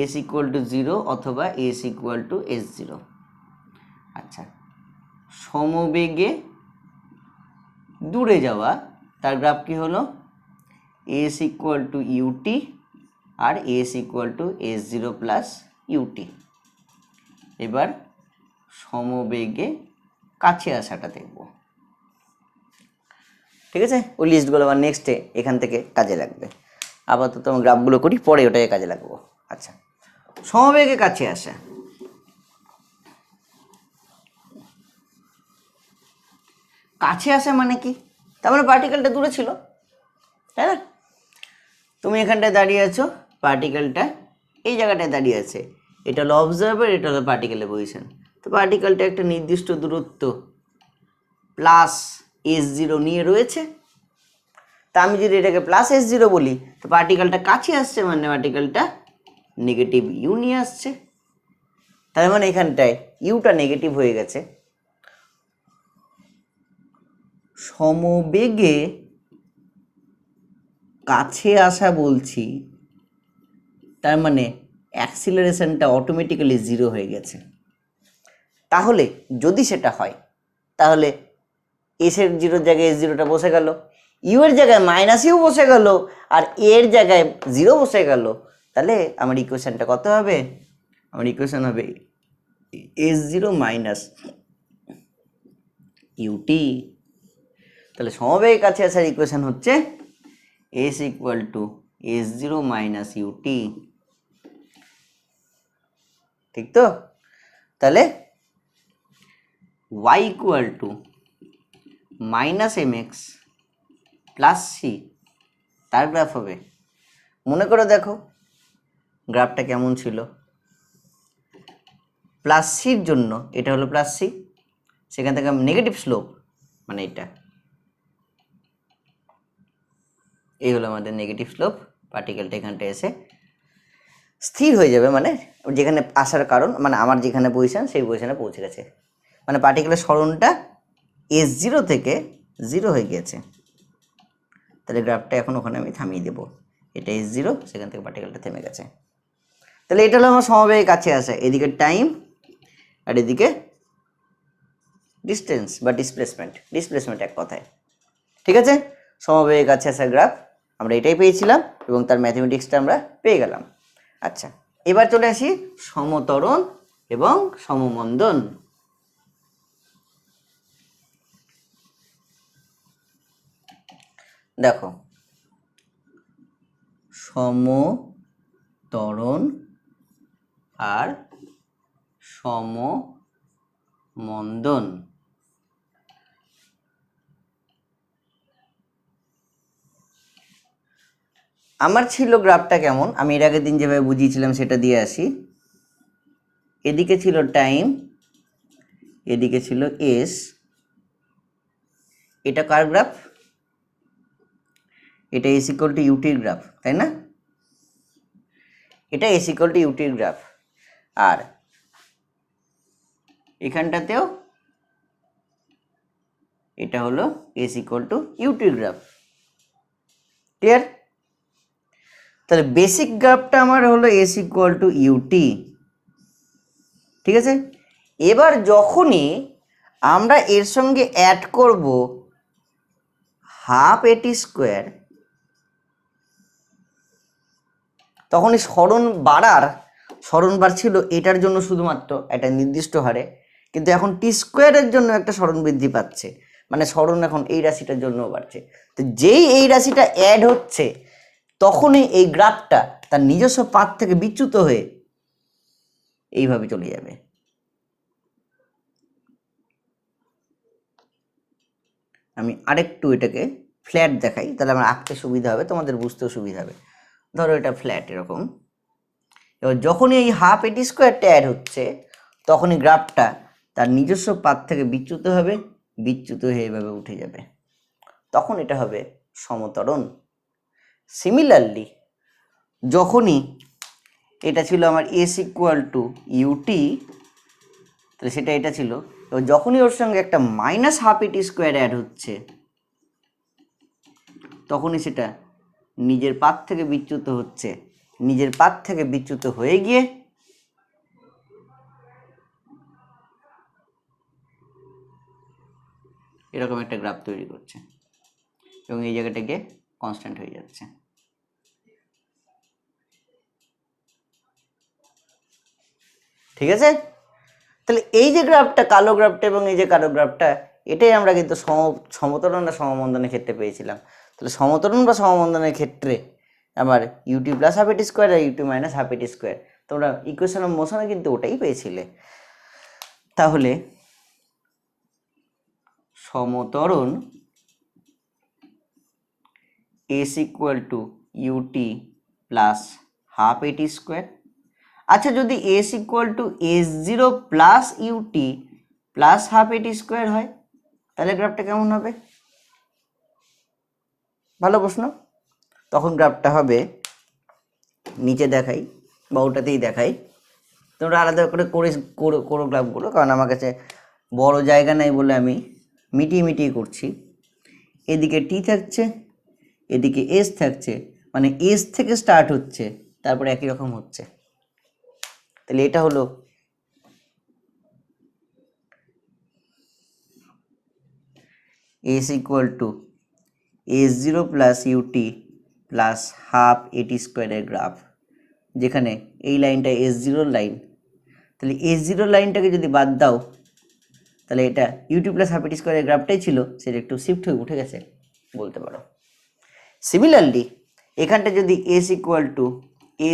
s ইকুয়াল টু 0 অথবা s ইকুয়াল টু S0। আচ্ছা সমবেগে দূরে যাওয়া তার গ্রাফ কি হলো, s ইকুয়াল টু ইউটি আর s equal to S0 plus UT. এবার সমবেগে কাছে আসাটা দেখব, ঠিক আছে। ওই লিস্টগুলো আবার নেক্সটে এখান থেকে কাজে লাগবে, আপাতত আমি গ্রাফগুলো করি, পরে ওটাকে কাজে লাগবো। আচ্ছা সমবেগে কাছে আসা, কাছে আসা মানে কি, তার মানে পার্টিকেলটা দূরে ছিল, তাই না। তুমি এখানটায় দাঁড়িয়ে আছো, পার্টিকেলটা এই জায়গাটায় দাঁড়িয়ে আছে, এটা হলো অবজারভার, এটা হলো পার্টিকেলের পজিশন। তো পার্টিকেলটা একটা নির্দিষ্ট দূরত্ব প্লাস S0 নিয়ে রয়েছে। তা আমি যদি এটাকে প্লাস S0 বলি, তো পার্টিকেলটা কাছে আসছে, মানে পার্টিকেলটা নেগেটিভ ইউ নিয়ে আসছে, তার মানে এখানটায় ইউটা নেগেটিভ হয়ে গেছে। সমবেগে কাছে আসা বলছি, তার মানে অ্যাক্সিলারেশনটা অটোমেটিক্যালি 0 হয়ে গেছে। তাহলে যদি সেটা হয়, তাহলে এস এর 0 জায়গায় S0টা বসে গেল, ইউ এর জায়গায় মাইনাস ইউ বসে গেল, আর এর জায়গায় 0 বসে গেল। তাহলে আমার ইকুয়েশনটা কত হবে, আমার ইকুয়েশন হবে S0 মাইনাস ইউটি। তাহলে সমবেগে কাছে আসার ইকুয়েশন হচ্ছে s equal to S0 minus UT, ঠিক তো। তাহলে y equal to minus mx plus c তার গ্রাফ হবে। মনে করে দেখো গ্রাফটা কেমন ছিল, প্লাস সির জন্য এটা হলো প্লাস সি, সেখান থেকে নেগেটিভ স্লোপ, মানে এটা এই হলো আমাদের নেগেটিভ স্লোপ, পার্টিকেলটা এখানটা এসে স্থির হয়ে যাবে, মানে যেখানে আসার কারণ মানে আমার যেখানে পজিশন সেই পজিশনে পৌঁছে গেছে, মানে পার্টিকুলার সরণটা S0 থেকে 0 হয়ে গিয়েছে। তাহলে গ্রাফটা এখন ওখানে আমি থামিয়ে দেবো, এটা S0, সেখান থেকে পার্টিকেলটা থেমে গেছে। তাহলে এটা হলো আমার সমবায়ের কাছে আসা, এদিকে টাইম আর এদিকে ডিস্টেন্স বা ডিসপ্লেসমেন্ট এক কথায়। ঠিক আছে, সমবায়ের কাছে আসা গ্রাফ আমরা এটাই পেয়েছিলাম এবং তার ম্যাথমেটিক্সটা আমরা পেয়ে গেলাম। আচ্ছা, এবার চলে আসি সমত্বরণ এবং সমমন্দন। দেখো, সমত্বরণ আর সমমন্দন আমার ছিল গ্রাফটা কেমন, আমি এর আগের দিন যেভাবে বুঝিয়েছিলাম সেটা দিয়ে আসি। এদিকে ছিল টাইম, এদিকে ছিল এস। এটা কার গ্রাফ? এটা এস ইকুয়াল টু ইউটির গ্রাফ, তাই না? এটা এস ইকুয়াল টু ইউটির গ্রাফ। আর এখানটাতেও এটা হলো এস ইকুয়াল টু ইউটির গ্রাফ। ক্লিয়ার? তাহলে বেসিক গ্রাফটা আমার হলো এস ইকুয়াল টু ইউটি। ঠিক আছে, এবার যখনই আমরা এর সঙ্গে অ্যাড করব হাফ এটি স্কোয়ার, তখনই সরণ বাড়ছিল এটার জন্য শুধুমাত্র একটা নির্দিষ্ট হারে, কিন্তু এখন টি স্কোয়ারের জন্য একটা সরণ বৃদ্ধি পাচ্ছে, মানে সরণ এখন এই রাশিটার জন্যও বাড়ছে। তো যেই এই রাশিটা অ্যাড হচ্ছে তখনই এই গ্রাফটা তার নিজস্ব পাথ থেকে বিচ্যুত হয়ে এইভাবে চলে যাবে। আমি আরেকটু এটাকে ফ্ল্যাট দেখাই, তাহলে আমার আঁকতে সুবিধা হবে, তোমাদের বুঝতেও সুবিধা হবে। ধরো এটা ফ্ল্যাট এরকম, এবার যখনই এই হাফ এটি স্কোয়ারটা অ্যাড হচ্ছে তখনই গ্রাফটা তার নিজস্ব পাথ থেকে বিচ্যুত হয়ে এভাবে উঠে যাবে, তখন এটা হবে সমত্বরণ। সিমিলারলি যখনই এটা ছিল আমার এস ইকুয়াল টু ইউটি, তাহলে সেটা এটা ছিল, এবার যখনই ওর সঙ্গে একটা মাইনাস হাফ এটি স্কোয়ার অ্যাড হচ্ছে তখনই সেটা নিজের পাথ থেকে বিচ্যুত হয়ে গিয়ে এরকম একটা গ্রাফ তৈরি করছে এবং এই জায়গাটা গিয়ে কনস্ট্যান্ট হয়ে যাচ্ছে। ঠিক আছে, তাহলে এই যে গ্রাফটা, কালো গ্রাফটা এবং এই যে কালো গ্রাফটা, এটাই আমরা কিন্তু সমত্বরণ বা সমমন্দনের ক্ষেত্রে পেয়েছিলাম। তাহলে সমত্বরণ বা সমমন্দনের ক্ষেত্রে আমার ইউটি প্লাস হাফ এটি স্কোয়ার আর ইউটি মাইনাস হাফ এটি স্কোয়ার, তোমরা ইকুয়েশন অফ মোশনে কিন্তু ওটাই পেয়েছিলে। তাহলে সমত্বরণ S equal to UT plus half এটি স্কোয়ার। আচ্ছা, যদি S equal to S0 plus UT plus half এটি স্কোয়ার হয় তাহলে গ্রাফটা কেমন হবে? ভালো প্রশ্ন। তখন গ্রাফটা হবে, নিচে দেখাই বা ওটাতেই দেখাই, তোমরা আলাদা করে করো গ্রাফগুলো, কারণ আমার কাছে বড় জায়গা নেই বলে আমি মিটিয়ে করছি। এদিকে টি থাকছে, এদিকে এস থাকছে, মানে এস থেকে স্টার্ট হচ্ছে তারপরে একই রকম হচ্ছে। তাহলে এটা হলো S equal to S0 plus UT plus half AT স্কোয়ারের গ্রাফ, যেখানে এই লাইনটা S0 লাইন। তাহলে S0 লাইনটাকে যদি বাদ দাও তাহলে এটা ইউটি প্লাস হাফ এটি স্কোয়ারের গ্রাফটাই ছিল, সেটা একটু শিফট হয়ে উঠে গেছে বলতে পারো। সিমিলারলি এখানটা যদি S equal to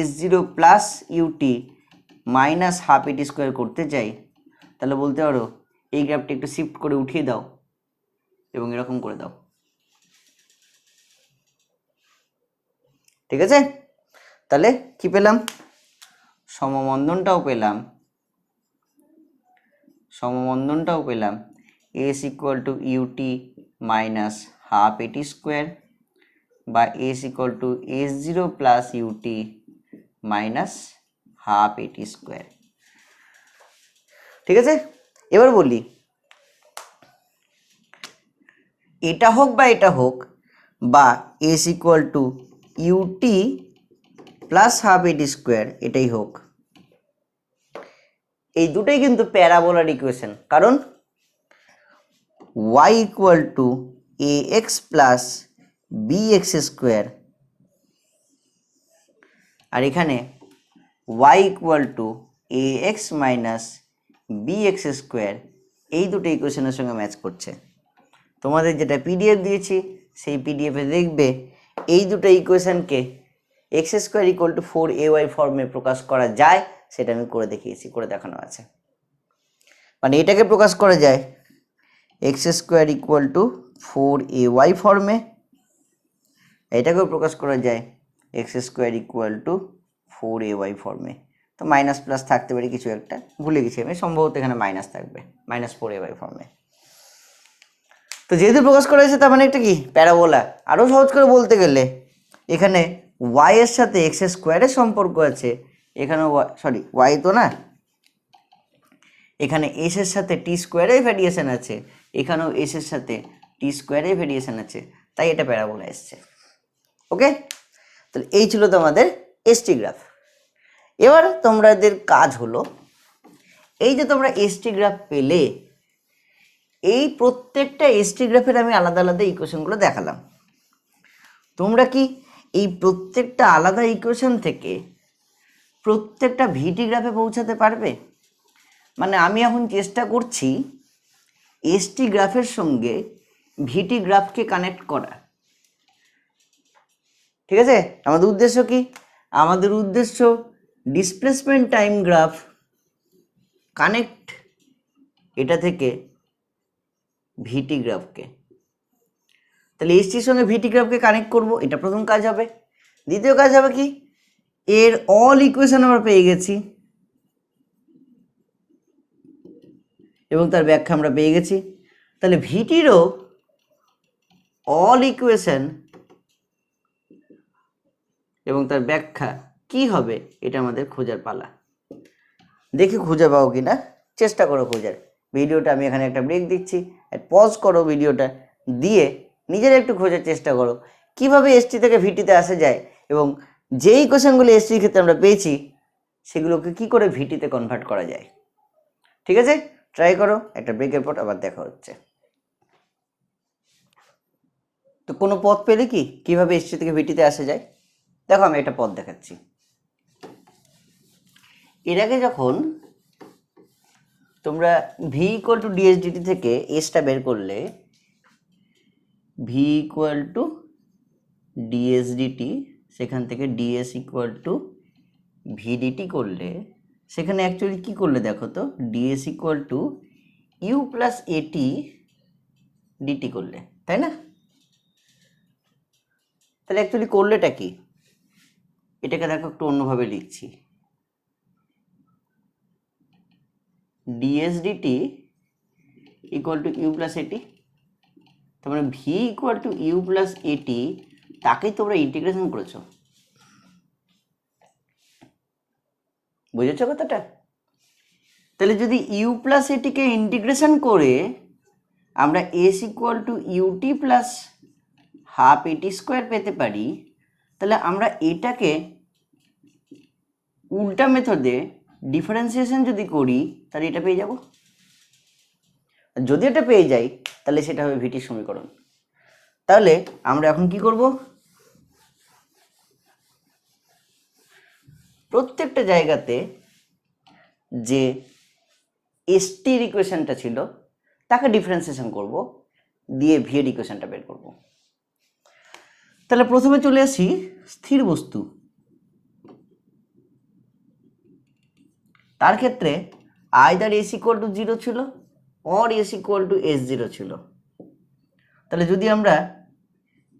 S0 plus UT minus half এটি স্কোয়ার করতে চাই তাহলে বলতে পারো এই গ্রাফটা একটু শিফট করে উঠিয়ে দাও এবং এরকম করে দাও। ঠিক আছে, তাহলে কি পেলাম? সমমন্দনটাও পেলাম S equal to UT minus half এটি স্কোয়ার বা S equal to S0 plus UT minus half এটি স্কোয়ার। ঠিক আছে, এবার বলি এটা হোক বা এটা হোক, বা S equal to UT plus half এটি স্কোয়ার, এটাই হোক, এই দুটোই কিন্তু প্যারাবোলার ইকুয়েশন। কারণ y equal to a x plus b x square, আর এখানে y equal to a x minus b x square, এই দুটো ইকুয়েশনের সঙ্গে ম্যাচ করছে। তোমাদের যেটা পিডিএফ দিয়েছি সেই পিডিএফে দেখবে এই দুটো ইকুয়েশনকে x square equal two 4ay ফর্মে প্রকাশ করা যায়, সেটা আমি করে দেখিয়েছি, করে দেখানো আছে। মানে এটাকে প্রকাশ করা যায় x square equal two 4ay ফর্মে, এটাকেও প্রকাশ করা যায় x square equal two 4ay ফর্মে। তো মাইনাস প্লাস থাকতে পারে কিছু একটা, ভুলে গেছি আমি, সম্ভবত এখানে মাইনাস থাকবে, -4ay ফর্মে। তো যেহেতু প্রকাশ করা হয়েছে তার মানে একটা কি প্যারাবোলা। আরও সহজ করে বলতে গেলে এখানে y এর সাথে এক্স স্কোয়ারের সম্পর্ক আছে, এখানেও সরি y তো না, এখানে এস এর সাথে টি স্কোয়ারের ভ্যারিয়েশন আছে, এখানেও এস এর সাথে টি স্কোয়ারের ভ্যারিয়েশন আছে, তাই এটা প্যারাবোলা এসছে। ওকে, তাহলে এই ছিল তোমাদের এসটি গ্রাফ। এবার তোমাদের কাজ হলো এই যে তোমরা এসটি গ্রাফ পেলে, এই প্রত্যেকটা এসটি গ্রাফের আমি আলাদা আলাদা ইকুয়েশনগুলো দেখালাম। তোমরা কি এই প্রত্যেকটা আলাদা ইকুয়েশন থেকে প্রত্যেকটা ভিটি গ্রাফে পৌঁছাতে পারবে? মানে আমি এখন চেষ্টা করছি এসটি গ্রাফের সঙ্গে ভিটি গ্রাফকে কানেক্ট করা। ঠিক আছে, আমাদের উদ্দেশ্য কি? আমাদের উদ্দেশ্য ডিসপ্লেসমেন্ট টাইম গ্রাফ কানেক্ট এটা থেকে ভিটি গ্রাফকে। তাহলে এসটির সঙ্গে ভিটি গ্রাফকে কানেক্ট করব, এটা প্রথম কাজ হবে। দ্বিতীয় কাজ হবে কি, এর অল ইকুয়েশন আমরা পেয়ে গেছি এবং তার ব্যাখ্যা আমরা পেয়ে গেছি। তাহলে ভিটিরও অল ইকুয়েশন এবং তার ব্যাখ্যা কি হবে, এটা আমাদের খোঁজার পালা। দেখি খুঁজে পাও কি না, চেষ্টা করো খোঁজার। ভিডিওটা আমি এখানে একটা ব্রেক দিচ্ছি, পজ করো ভিডিওটা, দিয়ে নিজের একটু খোঁজার চেষ্টা করো কিভাবে এসটি থেকে ভিটিতে আসা যায়, এবং যেই কোশ্চেনগুলো এসটির ক্ষেত্রে আমরা পেয়েছি সেগুলোকে কি করে ভিটিতে কনভার্ট করা যায়। ঠিক আছে, ট্রাই করো। একটা ব্রেকের পর আবার দেখা হচ্ছে। তো কোনো পথ পেলে কি কিভাবে এসটি থেকে ভিটিতে আসা যায়? দেখো আমি একটা পথ দেখাচ্ছি। এর আগে যখন তোমরা ভি ইকুয়াল টু ডিএসডিটি থেকে এসটা বের করলে, ভি ইকুয়াল টু ডিএসডিটি, সেখান থেকে ডিএস ইকুয়াল টু ভিডিটি করলে, সেখানে অ্যাকচুয়ালি কি করলে দেখো তো, DS equal to you plus এটি ডিটি করলে, তাই না? তাহলে অ্যাকচুয়ালি করলেটা কি, এটাকে দেখো একটু অন্যভাবে লিখছি। DSDT equal to you plus এটি, তার মানে V equal to you plus AT, তাকেই তোমরা ইন্টিগ্রেশন করেছো। বুঝেছো কথাটা? তাহলে যদি ইউ প্লাস এটিকে ইন্টিগ্রেশন করে আমরা S equal to UT plus half এটি স্কোয়ার পেতে পারি, তাহলে আমরা এটাকে উল্টা মেথডে ডিফারেন্সিয়েশন যদি করি তাহলে এটা পেয়ে যাব। যদি এটা পেয়ে যাই তাহলে সেটা হবে ভিটির সমীকরণ। তাহলে আমরা এখন কি করব, প্রত্যেকটা জায়গাতে যে এসটির ইকুয়েশনটা ছিল তাকে ডিফারেন্সিয়েশন করব, দিয়ে ভি এর ইকুয়েশনটা বের করব। তাহলে প্রথমে চলে আসি স্থির বস্তু। তার ক্ষেত্রে আইদার এস ইকুয়াল টু 0 ছিল or S equal to S0 ছিল। তাহলে যদি আমরা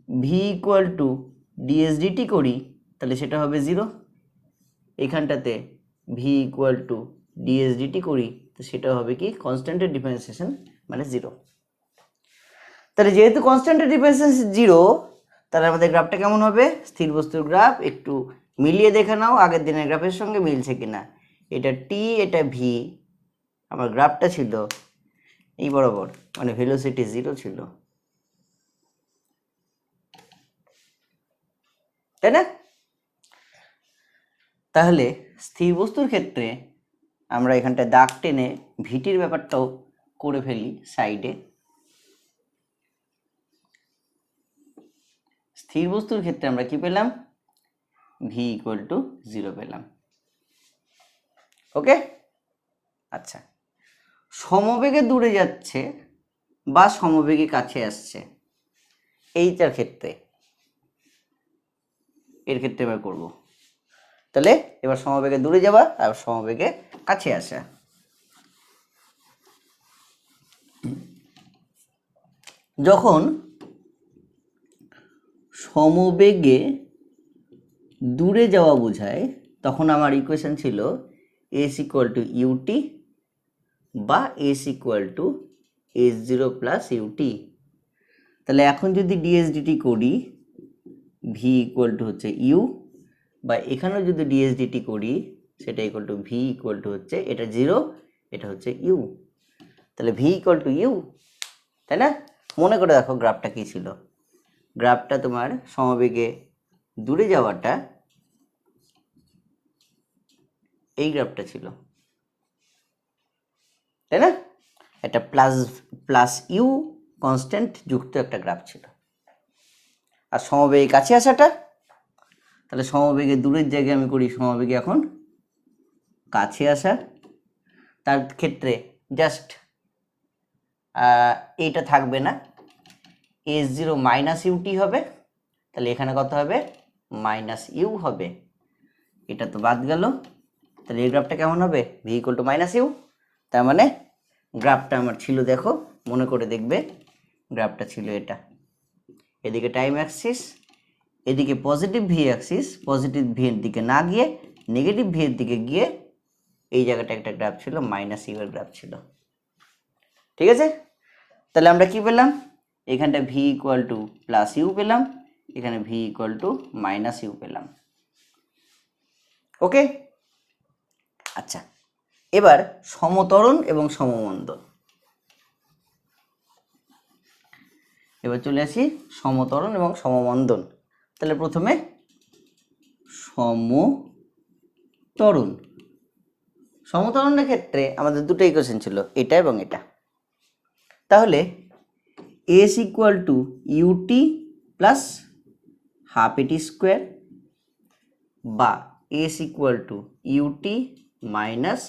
ভি ইকুয়াল টু ডিএসডিটি করি তাহলে সেটা হবে 0। এখানটাতে ভি ইকুয়াল টু ডিএসডিটি করি তো সেটা হবে কি কনস্ট্যান্টের ডিফারেন্সিয়েশন মানে 0। তাহলে যেহেতু কনস্ট্যান্টের ডিফারেন্সিয়েশন 0, তাহলে আমাদের গ্রাফটা কেমন হবে? স্থির বস্তুর গ্রাফ একটু মিলিয়ে দেখে নাও আগের দিনের গ্রাফের সঙ্গে মিলছে কিনা। এটা টি, এটা ভি, আমার গ্রাফটা ছিল এই বরাবর, মানে ভেলোসিটি 0 ছিল, তাই না? তাহলে স্থির বস্তুর ক্ষেত্রে আমরা এখানটায় দাগ টেনে ভিটির ব্যাপারটাও করে ফেলি সাইডে। স্থির বস্তুর ক্ষেত্রে আমরা কি পেলাম? ভি ইকুয়াল টু 0 পেলাম। ওকে, আচ্ছা, সমবেগে দূরে যাচ্ছে বা সমবেগে কাছে আসছে, এইটার ক্ষেত্রে, এর ক্ষেত্রে এবার করব। তাহলে এবার সমবেগে দূরে যাওয়া আর সমবেগে কাছে আসা। যখন সমবেগে দূরে যাওয়া বোঝায় তখন আমার ইকুয়েশন ছিল এস ইকুয়াল টু ইউটি বা S equal to S zero plus UT. তাহলে এখন যদি ডিএসডিটি করি, ভি ইকুয়াল টু হচ্ছে ইউ, বা এখানেও যদি ডিএসডিটি করি সেটা equal to V equal to হচ্ছে এটা 0, এটা হচ্ছে ইউ। তাহলে ভি ইকুয়াল টু ইউ, তাই না? মনে করে দেখো গ্রাফটা কি ছিল। গ্রাফটা তোমার সমবেগে দূরে যাওয়াটা এই গ্রাফটা ছিল, তাই না? একটা প্লাস ইউ কনস্ট্যান্ট যুক্ত একটা গ্রাফ ছিল। আর সমবেগে কাছে আসাটা, তাহলে সমবেগে দূরের জায়গায় আমি করি সমবেগে এখন কাছে আসা, তার ক্ষেত্রে জাস্ট এইটা থাকবে না, এস জিরো মাইনাস ইউটি হবে। তাহলে এখানে কত হবে? মাইনাস ইউ হবে। এটা তো বাদ গেল। তাহলে এই গ্রাফটা কেমন হবে? V equal to minus U. তার মানে গ্রাফটা আমার ছিল, দেখো মনে করে দেখবে, গ্রাফটা ছিল এটা। এদিকে টাইম অ্যাক্সিস, এদিকে positive V Axis, positive V এর দিকে না গিয়ে নেগেটিভ ভি এর দিকে গিয়ে এই জায়গাটা একটা গ্রাফ ছিল, মাইনাস ইউ এর গ্রাফ ছিল। ঠিক আছে? তাহলে আমরা কি পেলাম? এখানটা v equal to plus u পেলাম, এখানে v equal to minus u পেলাম। ওকে, আচ্ছা, এবার সমত্বরণ এবং সমমন্দন। এবার চলে আসি সমত্বরণ এবং সমমন্দন। তাহলে প্রথমে সমত্বরণ। সমত্বরণের ক্ষেত্রে আমাদের দুটো ইকুয়েশন ছিল, এটা এবং এটা। তাহলে S equal to UT plus half এটি স্কোয়ার বা S equal to UT minus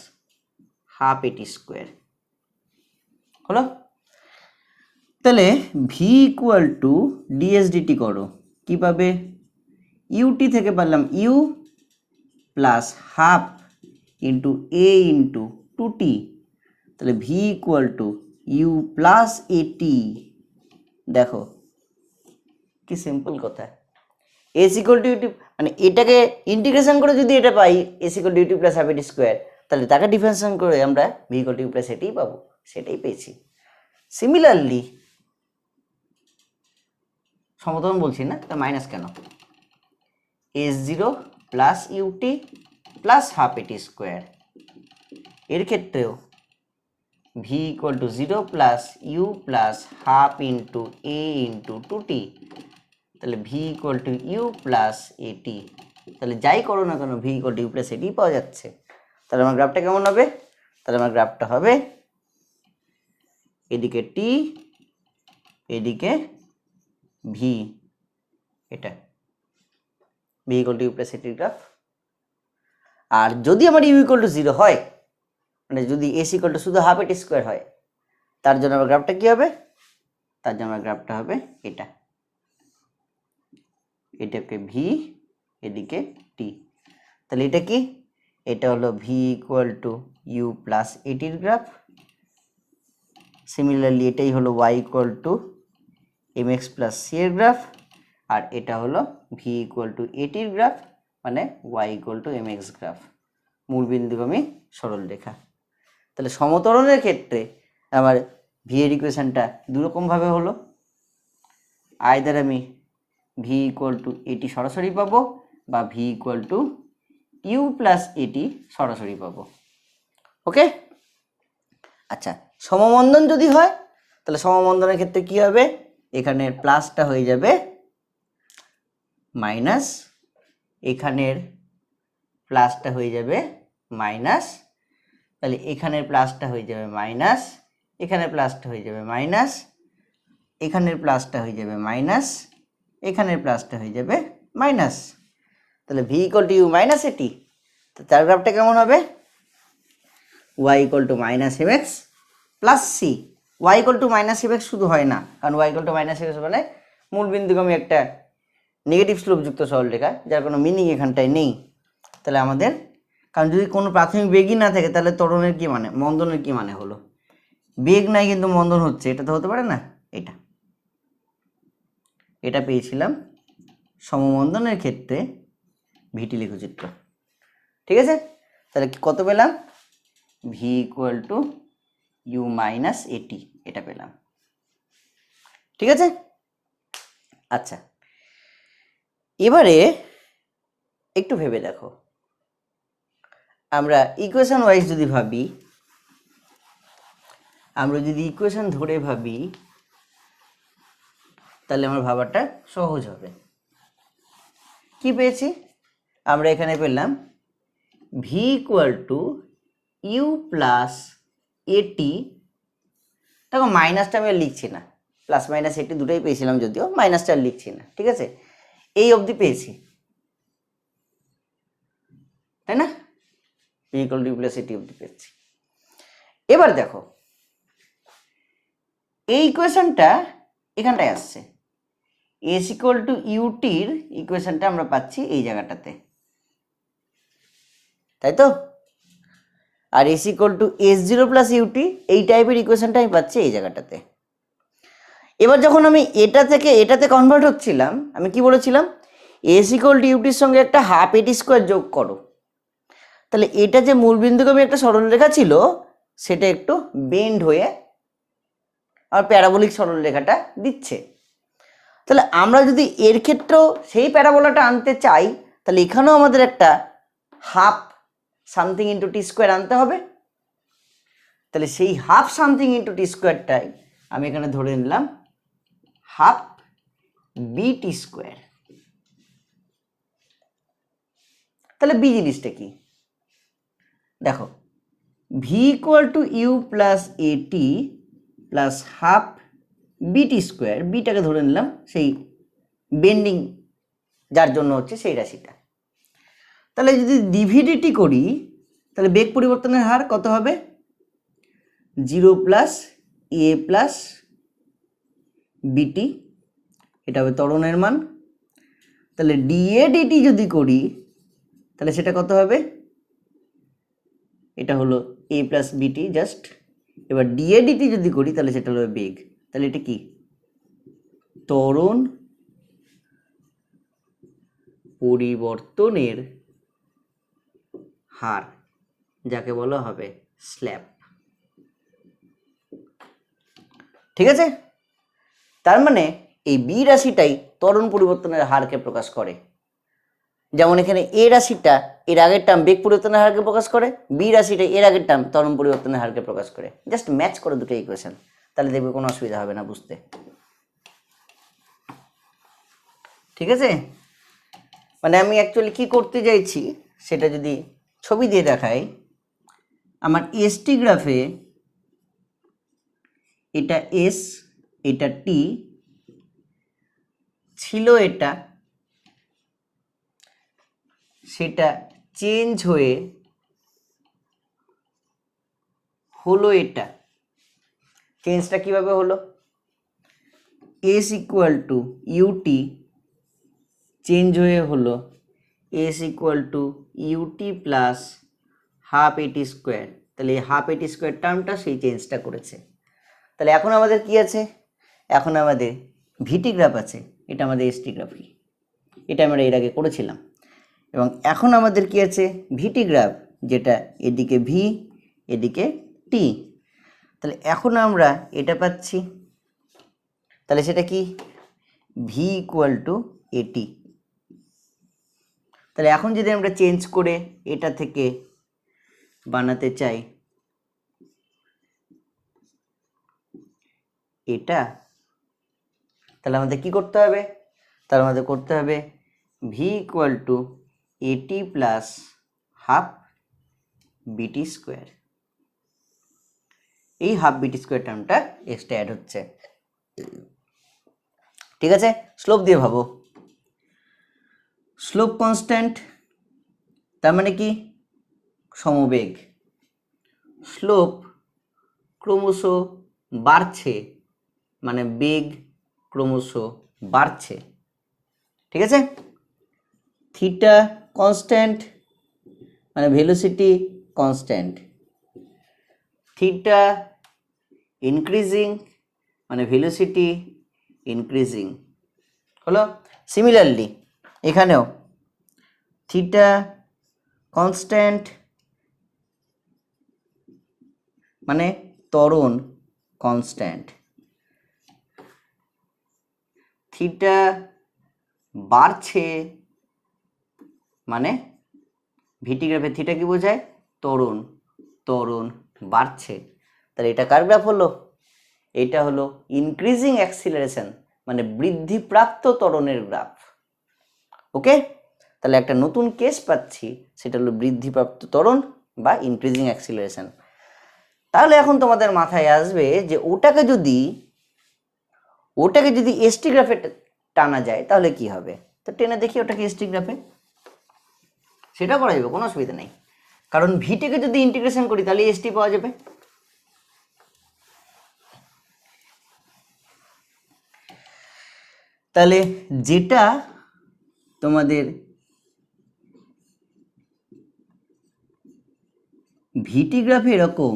half এটি স্কোয়ার হলো। তাহলে ভি ইকুয়াল টু ডিএসডিটি করো, কি পাবে? ইউটি থেকে পারলাম u plus half into a into 2t। তাহলে v equal to you plus a t. দেখো কি সিম্পল কথা, এস ইকুয়াল টু ইউটি, মানে এটাকে ইন্টিগ্রেশন করে যদি এটা পাই s equal to UT plus half এটি স্কোয়ার, তাহলে তাকে ডিফারেন্সিয়েশন করে আমরা v equal to you plus এটাই পাবো, সেটাই পেয়েছি। সিমিলারলি সমতল বলছি না, তা মাইনাস কেন? S zero plus UT plus half এটি স্কোয়ার, এর ক্ষেত্রেও v equal to 0 plus u plus half into a into 2t। তাহলে v equal to you plus a t. তাহলে যাই করো না কেন v equal to you plus a t পাওয়া যাচ্ছে। তাহলে আমার গ্রাফটা কেমন হবে? তাহলে আমার গ্রাফটা হবে এদিকে টি, এদিকে ভি, এটা v equal to you plus এটির গ্রাফ। আর যদি আমার ইউ ইকুয়াল টু 0 হয়, মানে যদি এস ইকুয়াল টু শুধু হাফ এটি স্কোয়ার হয়, তার জন্য আমার গ্রাফটা কি হবে? তার জন্য আমার গ্রাফটা হবে এটা, এটাকে ভি, এদিকে টি। তাহলে এটা কি? এটা হলো v equal to you plus এটির গ্রাফ। সিমিলারলি এটাই হলো y equal to m x plus c এর গ্রাফ, আর এটা হলো ভি ইকুয়াল টু এটির গ্রাফ, মানে y equal to m x graph. মূলবিন্দুগামী সরল রেখা। তাহলে সমত্বরণের ক্ষেত্রে আমার ভি এর ইকুয়েশনটা দুরকমভাবে হলো। আইদার আমি ভি ইকুয়াল টু এটি সরাসরি পাবো, বা v equal to you plus a t সরাসরি পাবো। ওকে, আচ্ছা সমবন্ধন যদি হয় তাহলে সমবন্ধনের ক্ষেত্রে কি হবে, এখানের প্লাসটা হয়ে যাবে মাইনাস, এখানের প্লাসটা হয়ে যাবে মাইনাস, তাহলে এখানের প্লাসটা হয়ে যাবে মাইনাস, এখানের প্লাসটা হয়ে যাবে মাইনাস, এখানের প্লাসটা হয়ে যাবে মাইনাস, এখানের প্লাসটা হয়ে যাবে মাইনাস। তাহলে v equal to u minus a t, তো তার গ্রাফটা কেমন হবে, y equal to minus m x plus c. Y equal to minus m x শুধু হয় না, কারণ y equal to minus m x মানে মূল বিন্দুগামী একটা নেগেটিভ স্লোপযুক্ত সরলরেখা, যার কোনো মিনিং এখানটায় নেই। তাহলে আমাদের, কারণ যদি কোনো প্রাথমিক বেগই না থাকে তাহলে ত্বরণের কী মানে, মন্দনের কী মানে হলো, বেগ নাই কিন্তু মন্দন হচ্ছে, এটা তো হতে পারে না। এটা পেয়েছিলাম সমমন্দনের ক্ষেত্রে ভিটি লেখচিত্র। ঠিক আছে, তাহলে কত পেলাম, v equal to u minus a t, এটা পেলাম। ঠিক আছে, আচ্ছা এবারে একটু ভেবে দেখো, আমরা ইকুয়েশন ওয়াইজ যদি ভাবি, আমরা যদি ইকুয়েশন ধরে ভাবি তাহলে আমার ভাবাটা সহজ হবে। কি পেয়েছি, আমরা এখানে পেলাম v equal to you plus a t, দেখো মাইনাসটা আমি আর লিখছি না, প্লাস মাইনাস এটি দুটোই পেয়েছিলাম, যদিও মাইনাসটা আর লিখছি না। ঠিক আছে, এই অবধি পেয়েছি, তাই না, v equal to you plus a t অবধি পেয়েছি। এবার দেখো এই ইকুয়েশনটা এখানটায় আসছে, এস ইকুয়াল টু ইউটির ইকুয়েশনটা আমরা পাচ্ছি এই জায়গাটাতে, তাই তো, আর s equal to S zero plus u t এই টাইপের ইকুয়েশনটা আমি পাচ্ছি এই জায়গাটাতে। এবার যখন আমি এটা থেকে এটাতে কনভার্ট হচ্ছিলাম, আমি কি বলেছিলাম, এস ইকুয়াল টু ইউটির সঙ্গে একটা হাফ এটি স্কোয়ার যোগ করো, তাহলে এটা যে মূল বিন্দুগামী একটা সরলরেখা ছিল সেটা একটু বেন্ড হয়ে আর প্যারাবোলিক সরলরেখাটা দিচ্ছে। তাহলে আমরা যদি এর ক্ষেত্রেও সেই প্যারাবোলাটা আনতে চাই, তাহলে এখানেও আমাদের একটা half something into t square আনতে হবে। তাহলে সেই হাফ সামথিং ইন্টু টি স্কোয়ারটাই আমি এখানে ধরে নিলাম হাফ বি টি স্কোয়ার। তাহলে বি জিনিসটা কি, দেখো v equal to you plus a t plus half b t square, বিটাকে ধরে নিলাম সেই বেন্ডিং যার জন্য হচ্ছে সেই রাশিটা। তাহলে যদি ডিভিডিটি করি তাহলে বেগ পরিবর্তনের হার কত হবে, 0 প্লাস এ প্লাস বিটি, এটা হবে ত্বরণের মান। তাহলে ডিএ ডিটি যদি করি তাহলে সেটা কত হবে, এটা হলো এ প্লাস বিটি জাস্ট। এবার ডিএ ডিটি যদি করি তাহলে সেটা হলো বেগ। তাহলে এটা কি, ত্বরণ পরিবর্তনের হার, যাকে বলা হবে স্ল্যাপ। ঠিক আছে, তার মানে এই বি রাশিটাই ত্বরণ পরিবর্তনের হারকে প্রকাশ করে। যেমন এখানে এ রাশিটা এর আগের টার্ম বেগ পরিবর্তনের হারকে প্রকাশ করে, বি রাশিটা এর আগের টার্ম ত্বরণ পরিবর্তনের হারকে প্রকাশ করে। জাস্ট ম্যাচ করে দুটো ইকুয়েশন, তাহলে দেখবে কোনো অসুবিধা হবে না বুঝতে। ঠিক আছে, মানে আমি অ্যাকচুয়ালি কি করতে চাইছি সেটা যদি ছবি দিয়ে দেখাই, আমার এসটি গ্রাফে এটা এস, এটা টি ছিল, এটা সেটা চেঞ্জ হয়ে হলো এটা। চেঞ্জটা কিভাবে হলো, S equal to u t change হয়ে হলো S equal to UT plus half এটি স্কোয়ার। তাহলে এই হাফ এটি স্কোয়ার টার্মটা সেই চেঞ্জটা করেছে। তাহলে এখন আমাদের কি আছে, এখন আমাদের ভিটি গ্রাফ আছে, এটা আমাদের এসটি গ্রাফ, এটা আমরা এর আগে করেছিলাম। এবং এখন আমাদের কি আছে, ভিটি গ্রাফ, যেটা এদিকে ভি এদিকে টি। তাহলে এখন আমরা এটা পাচ্ছি, তাহলে সেটা কি, ভি ইকুয়াল টু এটি। তাহলে এখন যদি আমরা চেঞ্জ করে এটা থেকে বানাতে চাই এটা, তাহলে আমাদের কি করতে হবে? তাহলে আমাদের করতে হবে V equal to a t plus half b t square. এই half b t square টার্মটা extra add হচ্ছে। ঠিক আছে, স্লোপ দিয়ে ভাবো। স্লোপ কনস্ট্যান্ট তার মানে কি? সমবেগ। স্লোপ ক্রমশ বাড়ছে মানে বেগ ক্রমশ বাড়ছে। ঠিক আছে, থিটা কনস্ট্যান্ট মানে ভেলোসিটি কনস্ট্যান্ট। থিটা ইনক্রিজিং মানে ভেলোসিটি ইনক্রিজিং হলো। সিমিলারলি এখানেও থিটা কনস্ট্যান্ট মানে ত্বরণ কনস্ট্যান্ট। থিটা বাড়ছে মানে ভিটি গ্রাফে থিটা কি বোঝায়? ত্বরণ, ত্বরণ বাড়ছে। তাহলে এটা কার গ্রাফ হলো? এটা হলো ইনক্রিজিং অ্যাক্সিলারেশন মানে বৃদ্ধিপ্রাপ্ত ত্বরণের গ্রাফ। ওকে, তাহলে একটা নতুন কেস পাচ্ছি, সেটা হলো বৃদ্ধিপ্রাপ্ত ত্বরণ বা ইনক্রিজিং অ্যাক্সিলারেশন। তাহলে এখন তোমাদের মাথায় আসবে যে ওটাকে যদি এসটি গ্রাফে টানা যায় তাহলে কি হবে। তো টেনে দেখি ওটাকে এসটি গ্রাফে, সেটা করা যাবে, কোনো অসুবিধা নেই। কারণ ভিটিকে যদি ইন্টিগ্রেশন করি তাহলে এসটি পাওয়া যাবে। তাহলে যেটা তোমাদের ভিটি গ্রাফে এরকম,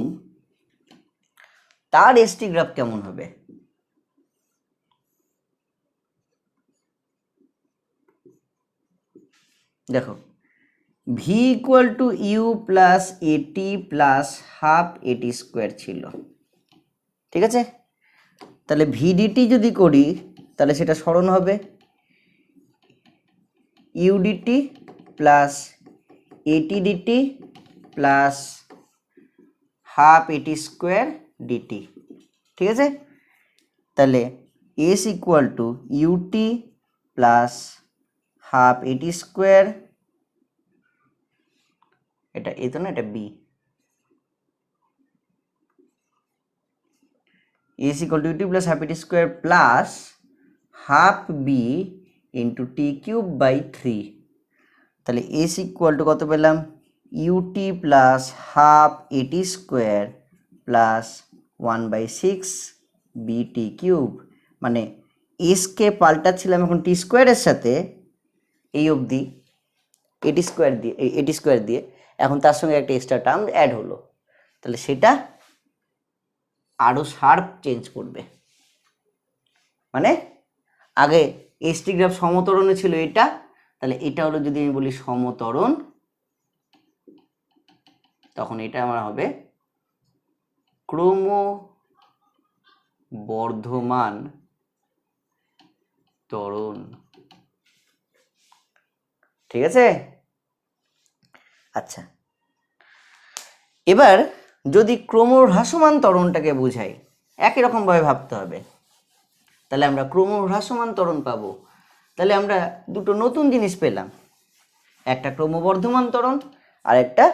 তার এসটি গ্রাফ কেমন হবে? দেখো, v equal to you plus a t plus half এটি স্কোয়ার ছিল। ঠিক আছে, তাহলে ভিডিটি যদি করি তাহলে সেটা সরণ হবে ইউডিটি প্লাস এটি ডিটি প্লাস হাফ এটি স্কোয়ার ডিটি। ঠিক আছে, তাহলে S equal to UT plus half এটি স্কোয়ার, এটা এ তো না, এটা b. S equal to UT plus half এটি square plus half b into t cube by 3। তাহলে এস ইকুয়াল টু কত পেলাম? ইউটি প্লাস হাফ এটি স্কোয়ার প্লাস 1/6 বিটি কিউব। মানে এসকে পাল্টাচ্ছিলাম এখন টি স্কোয়ারের সাথে এই অবধি এটি স্কোয়ার দিয়ে এখন তার সঙ্গে একটা এক্সট্রা টার্ম অ্যাড হলো, তাহলে সেটা আরও শার্প চেঞ্জ করবে। মানে আগে এসটি গ্রাফ সমতরণে ছিল এটা, তাহলে এটা হলো যদি আমি বলি সমতরণ, তখন এটা আমার হবে ক্রমবর্ধমান ত্বরণ। ঠিক আছে, আচ্ছা এবার যদি ক্রমহ্রাসমান ত্বরণটাকে বোঝাই একই রকমভাবে ভাবতে হবে। তাহলে আমরা ক্রমহ্রাসমান ত্বরণ পাবো। তাহলে আমরা দুটো নতুন জিনিস পেলাম, একটা ক্রমবর্ধমান ত্বরণ আর একটা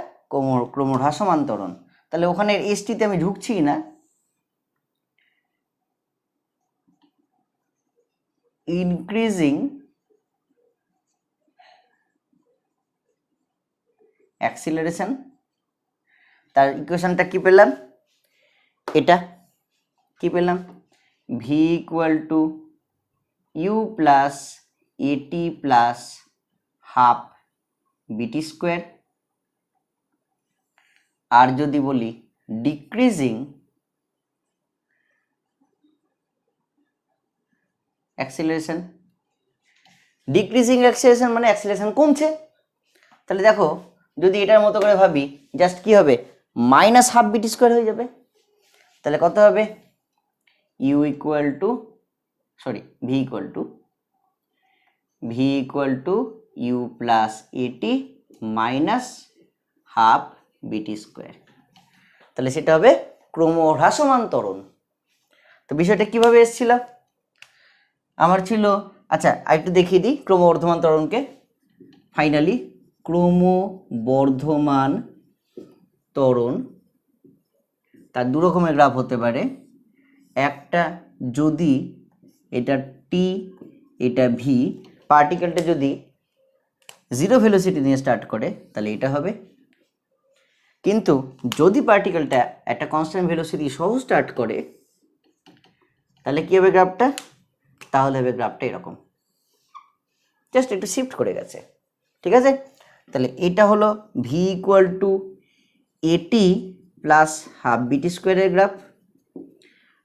ক্রমহ্রাসমান ত্বরণ। তাহলে ওখানে এসটিতে আমি ঢুকছি না, ইনক্রিজিং অ্যাক্সিলারেশন। তার ইকুয়েশনটা কি পেলাম? এটা কি পেলাম? V equal to you plus a t plus half b t square. আর যদি বলি ডিক্রিজিং অ্যাক্সিলারেশন, ডিক্রিজিং অ্যাক্সিলারেশন মানে অ্যাক্সিলারেশন কমছে। তাহলে দেখো যদি এটার মতো করে ভাবি, জাস্ট কি হবে? মাইনাস হাফ বিটি স্কোয়ার হয়ে যাবে। তাহলে কত হবে? V equal to V equal to you plus a t minus half b t square. তাহলে সেটা হবে ক্রমহ্রাসমান ত্বরণ। তো বিষয়টা কিভাবে এসেছিল আমার ছিল, আচ্ছা আরেকটু দেখিয়ে দিই ক্রমবর্ধমান ত্বরণকে। ফাইনালি ক্রমবর্ধমান ত্বরণ তার দু রকমের গ্রাফ হতে পারে। একটা যদি এটা টি এটা ভি, পার্টিকেলটা যদি জিরো ভেলোসিটি নিয়ে স্টার্ট করে তাহলে এটা হবে, কিন্তু যদি পার্টিকেলটা একটা কনস্ট্যান্ট ভেলোসিটি সহ স্টার্ট করে তাহলে কী হবে গ্রাফটা, তাহলে হবে গ্রাফটা এরকম, জাস্ট একটু শিফট করে গেছে। ঠিক আছে, তাহলে এটা হলো v equal to a t plus half b t স্কোয়ারের গ্রাফ,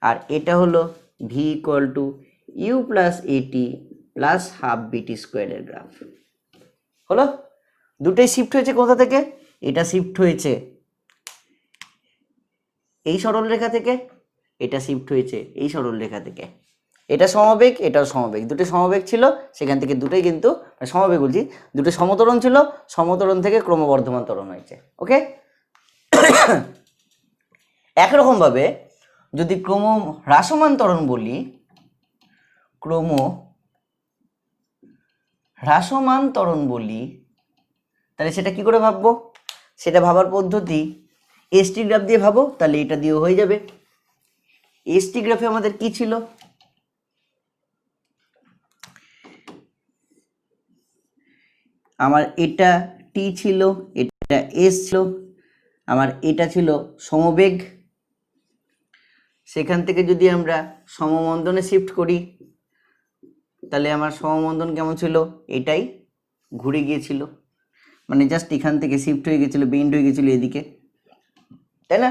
আর এটা হলো v equal to you plus a t plus half b t স্কোয়ারের গ্রাফ। হলো, দুটোই শিফট হয়েছে কোথা থেকে, এটা শিফট হয়েছে এই সরল রেখা থেকে, এটা শিফট হয়েছে এই সরল রেখা থেকে। এটা সমবেগ, এটাও সমবেগ, দুটো সমবেগ ছিল, সেখান থেকে দুটোই কিন্তু সমবেগ বলছি, দুটো সমতরণ ছিল, সমতরণ থেকে ক্রমবর্ধমান ত্বরণ হয়েছে। ওকে, একরকমভাবে যদি ক্রম হ্রাসমান ত্বরণ বলি, ক্রম হ্রাসমান ত্বরণ বলি, তাহলে সেটা কি করে ভাববো, সেটা ভাবার পদ্ধতি এসটি গ্রাফ দিয়ে ভাবো, তাহলে এটা দিয়েও হয়ে যাবে। এসটি গ্রাফে আমাদের কি ছিল, আমার এটা টি ছিল, এটা এস ছিল, আমার এটা ছিল সমবেগ, সেখান থেকে যদি আমরা সমমন্দনে শিফট করি তাহলে আমার সমমন্দন কেমন ছিল, এটাই ঘুরে গিয়েছিল, মানে জাস্ট এখান থেকে শিফট হয়ে গেছিলো, বেন্ড হয়ে গেছিলো এদিকে, তাই না?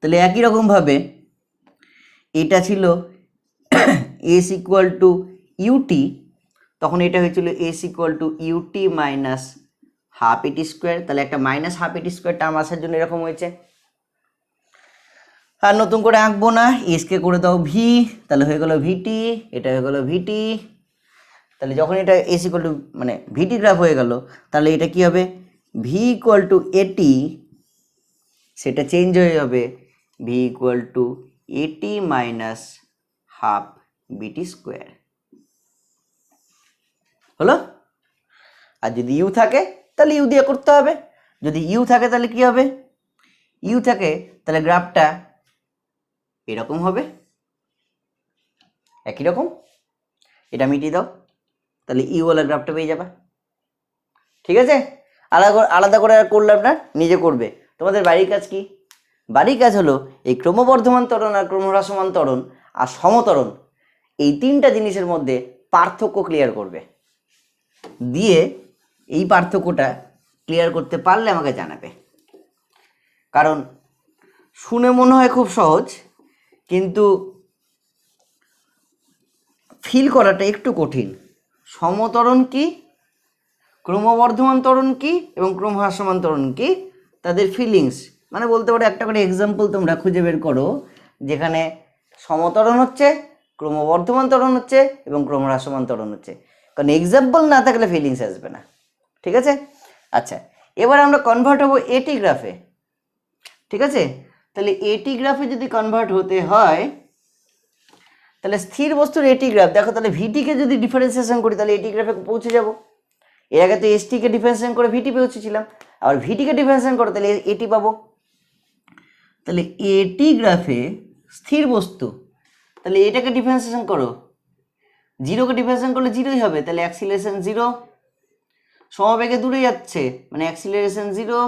তাহলে একই রকমভাবে এটা ছিল এস ইকুয়াল টু ইউটি, তখন এটা হয়েছিল s equal to UT minus half এটি স্কোয়ার, তাহলে একটা মাইনাস হাফ এটি স্কোয়ার টার্ম আসার জন্য এরকম হয়েছে। আর নতুন করে আঁকবো না, এসকে করে দাও ভি, তাহলে হয়ে গেল ভিটি, এটা হয়ে গেল ভিটি। তাহলে যখন এটা এস ইকুয়াল টু মানে ভিটি গ্রাফ হয়ে গেল, তাহলে এটা কি হবে, ভি ইকুয়াল টু এটি, সেটা চেঞ্জ হয়ে যাবে ভি ইকুয়াল টু এটি মাইনাস হাফ বিটি স্কোয়ার। হলো, আর যদি ইউ থাকে তাহলে ইউ দিয়ে করতে হবে, যদি ইউ থাকে তাহলে কি হবে, ইউ থাকে তাহলে গ্রাফটা এরকম হবে, একই রকম, এটা মিটিয়ে দাও, তাহলে ইউওয়ালা গ্রাফটা পেয়ে যাবে। ঠিক আছে, আলাদা করে আর করলাম না, নিজে করবে। তোমাদের বাড়ির কাজ কি, বাড়ির কাজ হলো এই ক্রমবর্ধমান ত্বরণ আর ক্রমহ্রাসমান ত্বরণ আর সমত্বরণ, এই তিনটা জিনিসের মধ্যে পার্থক্য ক্লিয়ার করবে, দিয়ে এই পার্থক্যটা ক্লিয়ার করতে পারলে আমাকে জানাবে। কারণ শুনে মনে হয় খুব সহজ, কিন্তু ফিল করাটা একটু কঠিন। সমত্বরণ কি, ক্রমবর্ধমান ত্বরণ কি এবং ক্রমহ্রাসমান ত্বরণ কি, তাদের ফিলিংস, মানে বলতে পারো একটা করে এক্সাম্পল তোমরা খুঁজে বের করো যেখানে সমত্বরণ হচ্ছে, ক্রমবর্ধমান ত্বরণ হচ্ছে এবং ক্রমহ্রাসমান ত্বরণ হচ্ছে, কারণ এক্সাম্পল না থাকলে ফিলিংস আসবে না। ঠিক আছে, আচ্ছা এবার আমরা কনভার্ট হবো এটি গ্রাফে। ঠিক আছে, তাহলে এটি গ্রাফে যদি কনভার্ট হতে হয় তাহলে স্থির বস্তুর এটি গ্রাফ দেখো, তাহলে ভিটিকে যদি ডিফারেন্সিয়েশন করি তাহলে এটি গ্রাফে পৌঁছে যাব। এর আগে তো এসটিকে ডিফারেন্সিয়েশন করে ভিটি পৌঁছেছিলাম, আবার ভিটিকে ডিফারেন্সিয়েশন করে তাহলে এটি পাবো। তাহলে এটি গ্রাফে স্থির বস্তু, তাহলে এটাকে ডিফারেন্সিয়েশন করো, জিরোকে ডিফারেন্সিয়েশন করলে জিরোই হবে, তাহলে অ্যাক্সিলারেশন জিরো, সমবেগে দূরে যাচ্ছে মানে অ্যাক্সিলারেশন জিরো,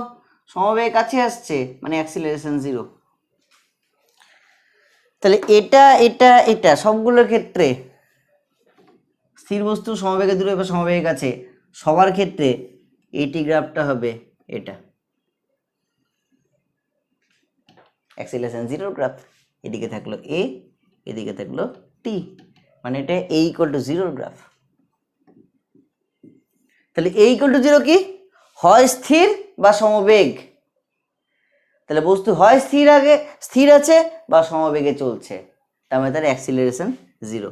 সমবেগে কাছে আসছে মানে অ্যাক্সিলারেশন জিরো। তাহলে এটা এটা এটা সবগুলোর ক্ষেত্রে স্থির বস্তু সমবেগে দূরে বা সমবেগে কাছে সবার ক্ষেত্রে এটি গ্রাফটা হবে এটা অ্যাক্সিলারেশন জিরোর গ্রাফ, এদিকে থাকলো এ, এদিকে থাকলো টি, মানে এটা এ ইকুয়াল টু জিরোর গ্রাফ। তাহলে এ ইকুয়াল টু জিরো কি, হয় স্থির বা সমবেগ, তাহলে বস্তু হয় স্থির আছে বা সমবেগে চলছে, তার মানে তার অ্যাক্সিলারেশন জিরো।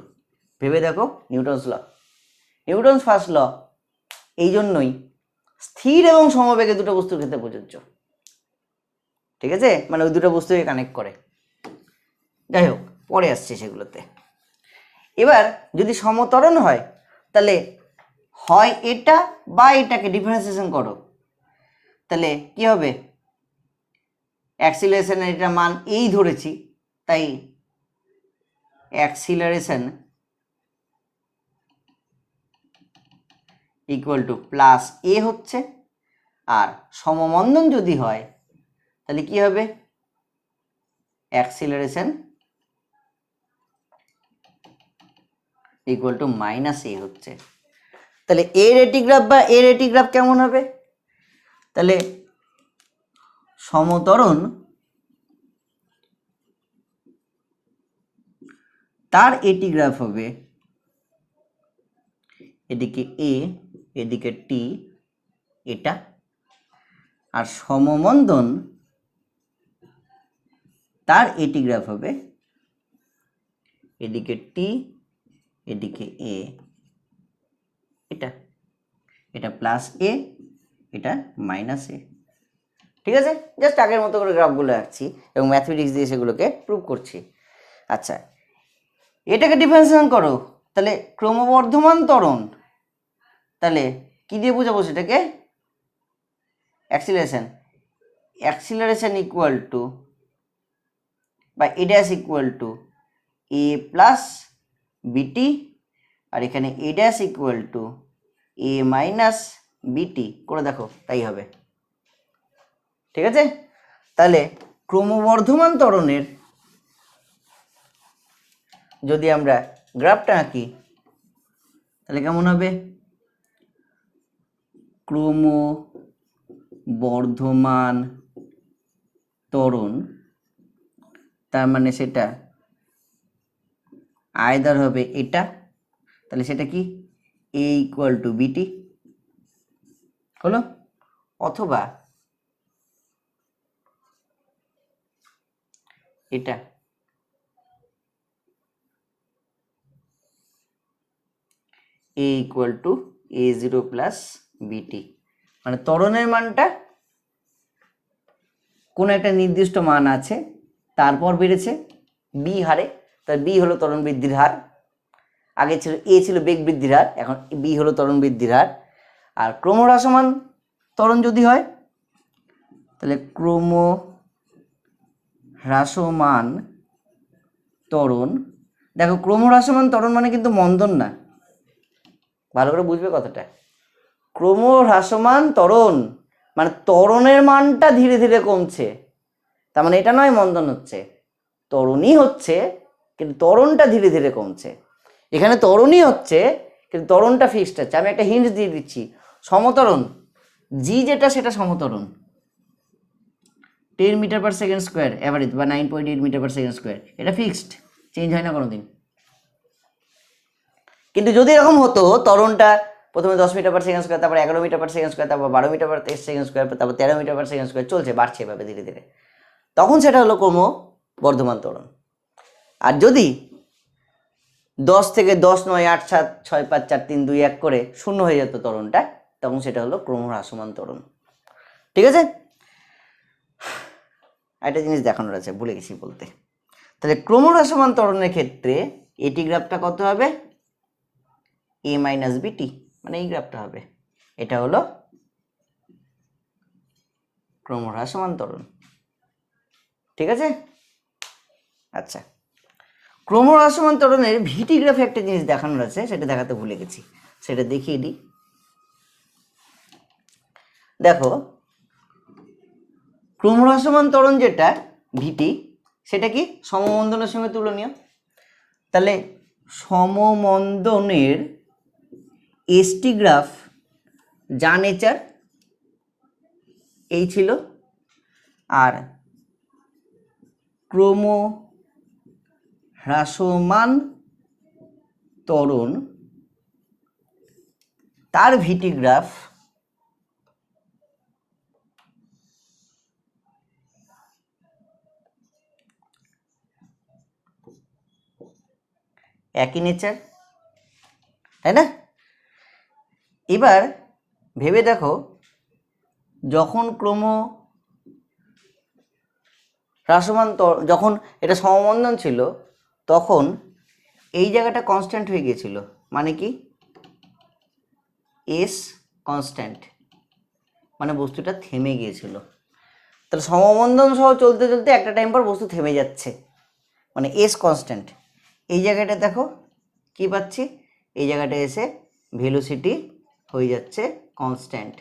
ভেবে দেখো নিউটনস ল। নিউটনস ফার্স্ট ল এই জন্যই স্থির এবং সমবেগে দুটো বস্তুর ক্ষেত্রে প্রযোজ্য। ঠিক আছে, মানে ওই দুটো বস্তুকে কানেক্ট করে। যাই হোক, পরে আসছে সেগুলোতে। এবার যদি সমত্বরণ হয় তাহলে হয় এটা বা এটাকে ডিফারেন্সিয়েশন করো, তাহলে কি হবে? অ্যাক্সিলারেশনের এটা মান এই ধরেছি, তাই অ্যাক্সিলারেশন ইকুয়াল টু প্লাস এ হচ্ছে। আর সমমন্দন যদি হয় তাহলে কি হবে? অ্যাক্সিলারেশন ইকুয়াল টু মাইনাস এ হচ্ছে। তাহলে এ রেটিগ্রাফ বা এ রেটিগ্রাফ কেমন হবে? তাহলে সমত্বরণ তার এটিগ্রাফ হবে এদিকে এ, এদিকে টি, এটা। আর সমমন্দন তার এটিগ্রাফ হবে এদিকে টি, এদিকে এ, এটা। এটা প্লাস এ, এটা মাইনাস এ। ঠিক আছে, জাস্ট আগের মতো করে গ্রাফগুলো আঁকছি এবং ম্যাথমেটিক্স দিয়ে সেগুলোকে প্রুভ করছি। আচ্ছা, এটাকে ডিফারেন্সিয়েশন করো, তাহলে ক্রমবর্ধমান ত্বরণ, তাহলে কি দিয়ে বোঝাবো সেটাকে? অ্যাক্সিলারেশন। অ্যাক্সিলারেশন ইকুয়াল টু বা a dash equal to a plus b t, আর এখানে a dash equal to a minus b t করে দেখো, তাই হবে। ঠিক আছে, তাহলে ক্রমবর্ধমান ত্বরণের যদি আমরা গ্রাফটা আঁকি তাহলে কেমন হবে? ক্রমবর্ধমান ত্বরণ, তার মানে সেটা আয়দার হবে এটা, তাহলে সেটা কি? এ ইকুয়াল টু বিটি হলো, অথবা এটা a equal to a zero plus b t, মানে ত্বরণের মানটা কোনো একটা নির্দিষ্ট মান আছে, তারপর বেড়েছে বি হারে, তার বি হলো ত্বরণ বৃদ্ধির হার। আগে ছিল এ ছিল বেগ বৃদ্ধির হার, এখন বি হলো ত্বরণ বৃদ্ধির হার। আর ক্রমহ্রাসমান ত্বরণ যদি হয় তাহলে ক্রমহ্রাসমান ত্বরণ, দেখো ক্রমহ্রাসমান ত্বরণ মানে কিন্তু মন্দন না, ভালো করে বুঝবে কথাটা। ক্রমহ্রাসমান ত্বরণ মানে ত্বরণের মানটা ধীরে ধীরে কমছে, তার মানে এটা নয় মন্দন হচ্ছে, ত্বরণই হচ্ছে কিন্তু ত্বরণটা ধীরে ধীরে কমছে। এখানে ত্বরণই হচ্ছে কিন্তু ত্বরণটা ফিক্সড আছে। আমি একটা হিন্ট দিয়ে দিচ্ছি, সমত্বরণ জি যেটা সেটা সমত্বরণ 10 metre per second square average বা 9.8 মিটার পার সেকেন্ড স্কোয়ার, এটা ফিক্সড, চেঞ্জ হয় না কোনোদিন। কিন্তু যদি এরকম হতো ত্বরণটা প্রথমে 10 মিটার পার সেকেন্ড স্কোয়ার, তারপর 11 মিটার পার সেকেন্ড স্কোয়ার, তারপর 12 মিটার পার সেকেন্ড স্কোয়ার, তারপর 13 মিটার পার সেকেন্ড স্কোয়ার, চলছে বাড়ছে এভাবে ধীরে ধীরে, তখন সেটা হলো ক্রমবর্ধমান ত্বরণ। আর যদি 10 থেকে 10, 9, 8, 7, 6, 5, 4, 3, 2, 1 করে শূন্য হয়ে যেত ত্বরণটা, তখন সেটা হলো ক্রমহ্রাসমান ত্বরণ। ঠিক আছে, একটা জিনিস দেখানোর আছে, ভুলে গেছি বলতে। তাহলে ক্রমহ্রাসমান ত্বরণের ক্ষেত্রে এটি গ্রাফটা কত হবে? এ মাইনাস বিটি, মানে এই গ্রাফটা হবে। এটা হলো ক্রমহ্রাসমান ত্বরণ। ঠিক আছে, আচ্ছা, ক্রমহ্রাসমান ত্বরণের ভিটি গ্রাফে একটা জিনিস দেখানোর আছে, সেটা দেখাতে ভুলে গেছি, সেটা দেখিয়ে দিই। দেখো ক্রমহ্রাসমান ত্বরণ যেটা ভিটি, সেটা কি সমমন্দনের সঙ্গে তুলনীয়। তাহলে সমমন্দনের এসটি গ্রাফ যা নেচার এই ছিল, আর ক্রমহ্রাসমান ত্বরণ তার ভিটি গ্রাফ একই নেচার, তাই না? এবার ভেবে দেখো, যখন হ্রাসমান যখন এটা সমবন্ধন ছিল তখন এই জায়গাটা কনস্ট্যান্ট হয়ে গিয়েছিল, মানে কি এস কনস্ট্যান্ট, মানে বস্তুটা থেমে গিয়েছিল। তাহলে সমবন্ধন সহ চলতে চলতে একটা টাইম পর বস্তু থেমে যাচ্ছে, মানে এস কনস্ট্যান্ট। এই জায়গাটা দেখো কি পাচ্ছি, এই জায়গাটা এসে ভেলোসিটি হয়ে যাচ্ছে কনস্ট্যান্ট।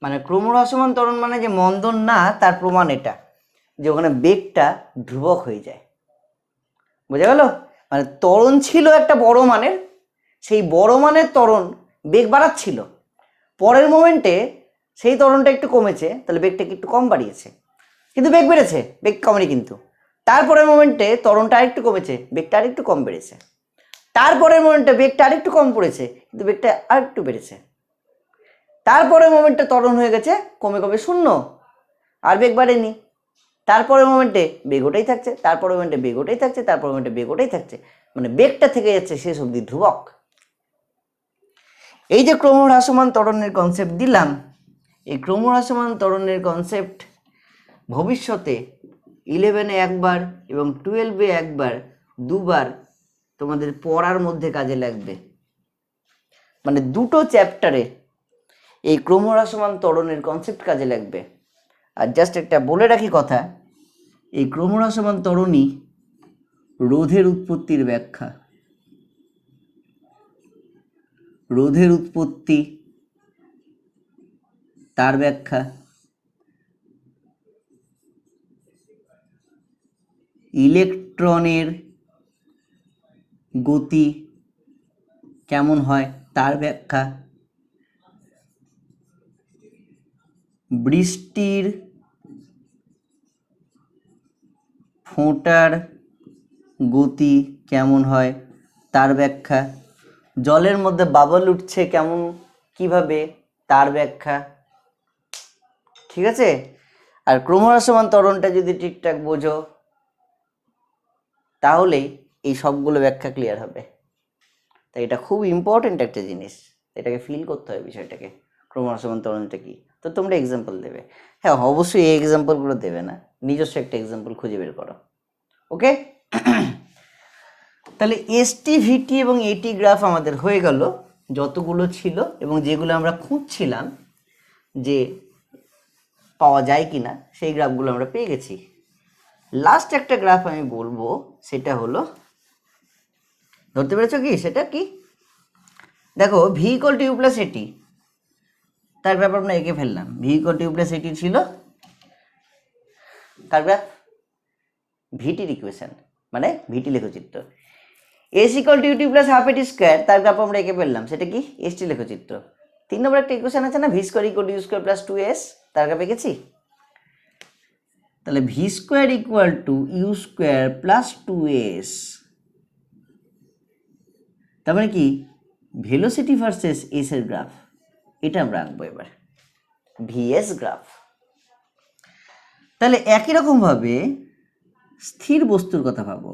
মানে ক্রমহ্রাসমান ত্বরণ মানে যে মন্দন না, তার প্রমাণ এটা যে ওখানে বেগটা ধ্রুবক হয়ে যায়। বোঝা গেল? মানে ত্বরণ ছিল একটা বড় মানের, সেই বড় মানের ত্বরণ বেগ বাড়াচ্ছিল, পরের মোমেন্টে সেই ত্বরণটা একটু কমেছে, তাহলে বেগটাকে একটু কম বাড়িয়েছে, কিন্তু বেগ বেড়েছে, বেগ কমেনি কিন্তু। তারপরের মোমেন্টে ত্বরণটা আরেকটু কমেছে, বেগটা আরেকটু কম বেড়েছে। তারপরের মোমেন্টে বেগটা আরেকটু কম পড়েছে, কিন্তু বেগটা আরেকটু বেড়েছে। তারপরের মোমেন্টে ত্বরণ হয়ে গেছে কমে কমে শূন্য, আর বেগ বাড়েনি। তারপরের মোমেন্টে বেগ ওটাই থাকছে, তারপরের মোমেন্টে বেগ ওটাই থাকছে, তারপরের মোমেন্টে বেগ ওটাই থাকছে, মানে বেগটা থেকে যাচ্ছে শেষ অবধি ধ্রুবক। এই যে ক্রমহ্রাসমান ত্বরণের কনসেপ্ট দিলাম, এই ক্রমহ্রাসমান ত্বরণের কনসেপ্ট ভবিষ্যতে 11-এ একবার এবং 12-এ একবার, দুবার তোমাদের পড়ার মধ্যে কাজে লাগবে। মানে দুটো চ্যাপ্টারে এই ক্রমহ্রাসমান ত্বরণের কনসেপ্ট কাজে লাগবে। আর জাস্ট একটা বলে রাখি কথা, এই ক্রমহ্রাসমান ত্বরণই রোধের উৎপত্তির ব্যাখ্যা। রোধের উৎপত্তি, তার ব্যাখ্যা, ইলেকট্রনের গতি কেমন হয় তার ব্যাখ্যা, বৃষ্টির ফোঁটার গতি কেমন হয় তার ব্যাখ্যা, জলের মধ্যে বাবল উঠছে কেমন কিভাবে তার ব্যাখ্যা। ঠিক আছে? আর ক্রমহ্রাসমান ত্বরণটা যদি ঠিকঠাক বোঝো তাহলেই এই সবগুলো ব্যাখ্যা ক্লিয়ার হবে। তাই এটা খুব ইম্পর্টেন্ট একটা জিনিস, এটাকে ফিল করতে হবে বিষয়টাকে, ক্রমহ্রাসমান ত্বরণটা কি। তো তোমরা এক্সাম্পল দেবে, হ্যাঁ অবশ্যই এই এক্সাম্পলগুলো দেবে না, নিজস্ব একটা এক্সাম্পল খুঁজে বের করো। ওকে? তাহলে এসটি, ভিটি এবং এটি গ্রাফ আমাদের হয়ে গেল, যতগুলো ছিল এবং যেগুলো আমরা খুঁজছিলাম যে পাওয়া যায় কি না, সেই গ্রাফগুলো আমরা পেয়ে গেছি। লাস্ট একটা গ্রাফ আমি বলবো, সেটা হলো, ধরতে পেরেছো কি সেটা কি? দেখো v equal to you plus এটি, তার গ্রাফ আমরা এঁকে ফেললাম। V equal to you plus a t ছিল কার গ্রাফ? ভিটির ইকুয়েশন, মানে ভিটি লেখচিত্র। S equal to UT plus half এটি স্কোয়ার, তার গ্রাফ আমরা এঁকে ফেললাম, সেটা কি? এসটি লেখচিত্র। 3 নম্বর একটা ইকুয়েশন আছে না, v square equal to u square plus 2s, তার গ্রাফ এঁকেছি। তাহলে v square equal to u square plus 2s, তার মানে কি ভেলোসিটি ভার্সেস এস এর গ্রাফ, এটা আমরা আঁকবো এবার, ভিএস গ্রাফ। তাহলে একই রকম ভাবে স্থির বস্তুর কথা ভাবো।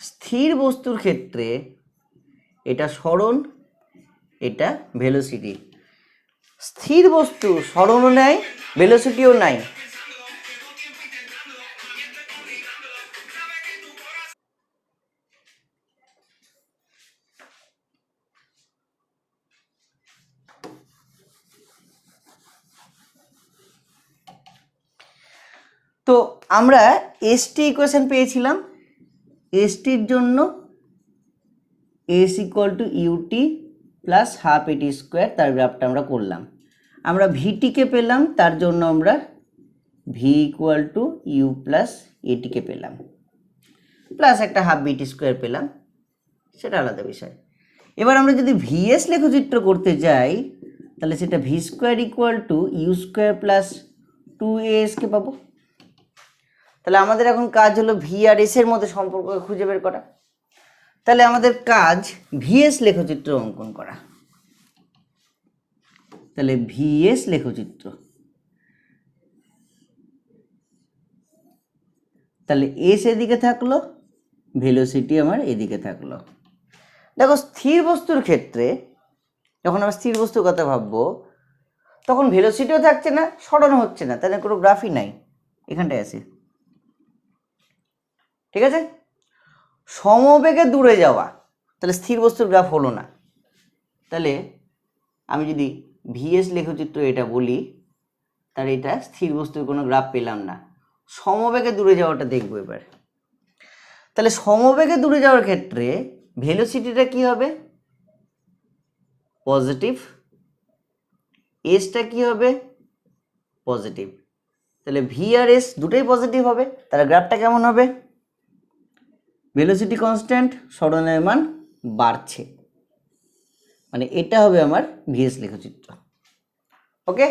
স্থির বস্তুর ক্ষেত্রে এটা সরণ, এটা ভেলোসিটি। স্থির বস্তু সরণও নাই, ভেলোসিটিও নাই। তো আমরা এসটি ইকুয়েশন পেয়েছিলাম, এসটির জন্য s equal to UT plus half এটি স্কোয়ার, তার গ্রাফটা আমরা করলাম। আমরা ভিটিকে পেলাম, তার জন্য আমরা v equal to you plus এটিকে পেলাম, প্লাস একটা হাফ বিটি স্কোয়ার পেলাম, সেটা আলাদা বিষয়। এবার আমরা যদি ভিএস লেখচিত্র করতে যাই, তাহলে সেটা v square equal to u square plus 2as-কে পাবো। তাহলে আমাদের এখন কাজ হলো ভি আর এস এর মধ্যে সম্পর্ক খুঁজে বের করা। তাহলে আমাদের কাজ ভিএস লেখচিত্র অঙ্কন করা। তাহলে ভিএস লেখচিত্র, তাহলে এস এদিকে থাকলো, ভেলোসিটি আমার এদিকে থাকলো। দেখো স্থির বস্তুর ক্ষেত্রে যখন আমরা স্থির বস্তুর কথা ভাববো তখন ভেলোসিটিও থাকছে না, সরানো হচ্ছে না, তাহলে কোনো গ্রাফই নাই। এখানটায় আছে, ঠিক আছে। সমবেগে দূরে যাওয়া, তাহলে স্থির বস্তুর গ্রাফ হলো না। তাহলে আমি যদি ভিএস লেখচিত্র এটা বলি, তাহলে এটা স্থির বস্তুর কোনো গ্রাফ পেলাম না। সমবেগে দূরে যাওয়াটা দেখবো এবার। তাহলে সমবেগে দূরে যাওয়ার ক্ষেত্রে ভেলোসিটিটা কি হবে? পজিটিভ। এসটা কি হবে? পজিটিভ। তাহলে ভি আর এস দুটোই পজিটিভ হবে। তাহলে গ্রাফটা কেমন হবে? ভেলোসিটি কনস্ট্যান্ট, সরণের মান বাড়ছে, মানে এটা হবে আমার ভিএস লেখচিত্র। ওকে,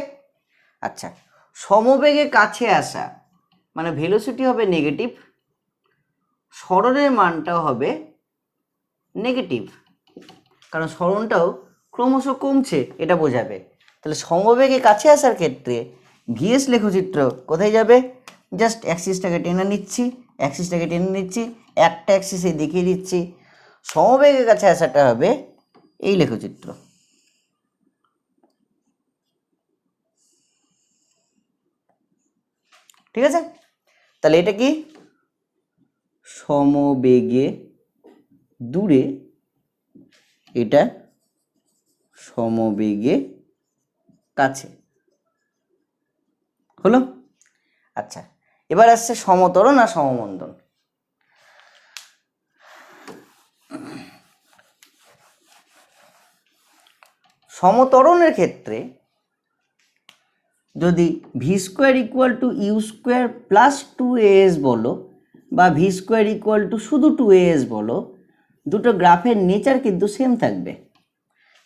আচ্ছা। সমবেগে কাছে আসা মানে ভেলোসিটি হবে নেগেটিভ, সরণের মানটাও হবে নেগেটিভ, কারণ সরণটাও ক্রমশ কমছে, এটা বোঝাবে। তাহলে সমবেগে কাছে আসার ক্ষেত্রে ভিএস লেখচিত্র কোথায় যাবে? জাস্ট অ্যাক্সিসটাকে টেনে নিচ্ছি, একটা অ্যাক্সিসে দেখিয়ে দিচ্ছি। সমবেগে কাছে আসাটা হবে এই লেখচিত্র। ঠিক আছে, তাহলে এটা কি? সমবেগে দূরে, এটা সমবেগে কাছে, হলো। আচ্ছা, এবার আসছে সমত্বরণ আর সমমন্দন। সমত্বরণের ক্ষেত্রে যদি v square equal to u square plus 2as বলো, বা ভি স্কোয়ার ইকুয়াল টু শুধু 2as বলো, দুটো গ্রাফের নেচার কিন্তু সেম থাকবে।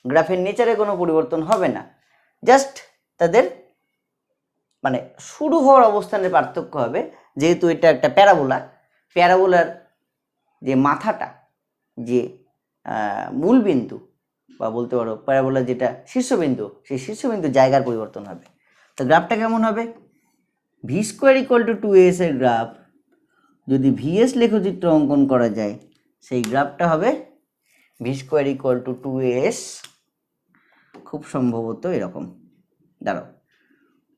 গ্রাফের নেচারে কোনো পরিবর্তন হবে না, জাস্ট তাদের মানে শুরু হওয়ার অবস্থানের পার্থক্য হবে। যেহেতু এটা একটা প্যারাবোলা, প্যারাবোলার যে মাথাটা, যে মূল বিন্দু বা বলতে পারো প্যারাবোলার যেটা শীর্ষবিন্দু, সেই শীর্ষবিন্দু জায়গার পরিবর্তন হবে। তো গ্রাফটা কেমন হবে? V square equal to 2as এর গ্রাফ যদি ভিএস লেখচিত্র অঙ্কন করা যায়, সেই গ্রাফটা হবে v square equal to 2as, খুব সম্ভবত এরকম। দাঁড়াও,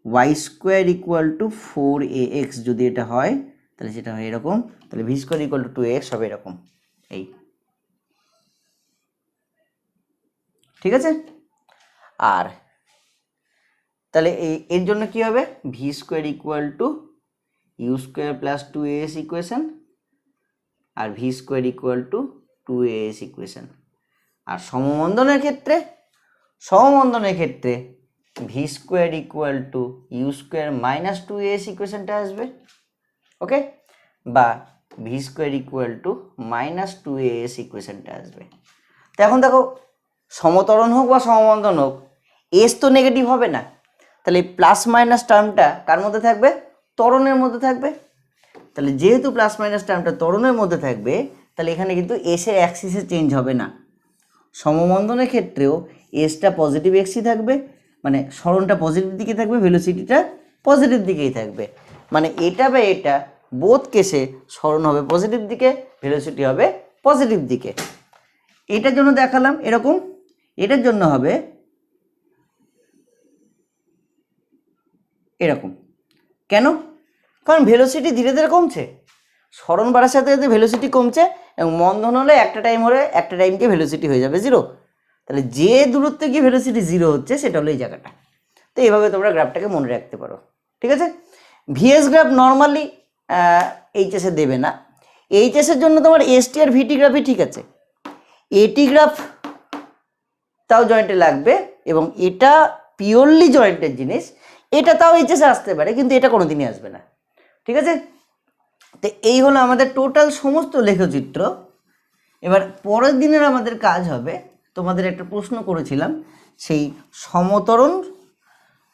Y square equal two 4ax যদি এটা হয়, তাহলে সেটা হয় এরকম। তাহলে v square equal two 2x হবে এরকম, এই। ঠিক আছে, আর তাহলে এর জন্য কি হবে? V square equal to u square plus 2as equation, আর v square equal to 2as equation. আর সমমন্দনের ক্ষেত্রে v square equal to u square minus 2as ইকুয়েশনটা আসবে। ওকে, বা v square equal to minus 2as ইকুয়েশনটা আসবে। তো এখন দেখো, সমত্বরণ হোক বা সমমন্দন হোক, এস তো নেগেটিভ হবে না। তাহলে প্লাস মাইনাস টার্মটা কার মধ্যে থাকবে? ত্বরণের মধ্যে থাকবে। তাহলে যেহেতু প্লাস মাইনাস টার্মটা ত্বরণের মধ্যে থাকবে, তাহলে এখানে কিন্তু এসের অ্যাক্সিসে চেঞ্জ হবে না। সমমন্দনের ক্ষেত্রেও এসটা পজিটিভ এক্সই থাকবে, মানে সরণটা পজিটিভ দিকে থাকবে, ভেলোসিটিটা পজিটিভ দিকেই থাকবে। মানে এটা বা এটা বোথ কেসে সরণ হবে পজিটিভ দিকে, ভেলোসিটি হবে পজিটিভ দিকে। এটার জন্য দেখালাম এরকম, এটার জন্য হবে এরকম। কেন? কারণ ভেলোসিটি ধীরে ধীরে কমছে, সরণ বাড়ার সাথে সাথে ভেলোসিটি কমছে, এবং মন্দন হলে একটা টাইমকে ভেলোসিটি হয়ে যাবে 0। তাহলে যে দূরত্বে গিয়ে ভেলোসিটি 0 হচ্ছে সেটা হলো এই জায়গাটা। তো এইভাবে তোমরা গ্রাফটাকে মনে রাখতে পারো। ঠিক আছে, ভিএস গ্রাফ নর্মালি এইচএসে দেবে না। এইচএসের জন্য তোমার এসটি আর ভিটি গ্রাফই ঠিক আছে, এটি গ্রাফ তাও জয়েন্টে লাগবে, এবং এটা পিওরলি জয়েন্টের জিনিস, এটা তাও এইচএসে আসতে পারে, কিন্তু এটা কোনোদিনই আসবে না। ঠিক আছে, তো এই হলো আমাদের টোটাল সমস্ত লেখচিত্র। এবার পরের দিনের আমাদের কাজ হবে, তোমাদের একটা প্রশ্ন করেছিলাম সেই সমত্বরণ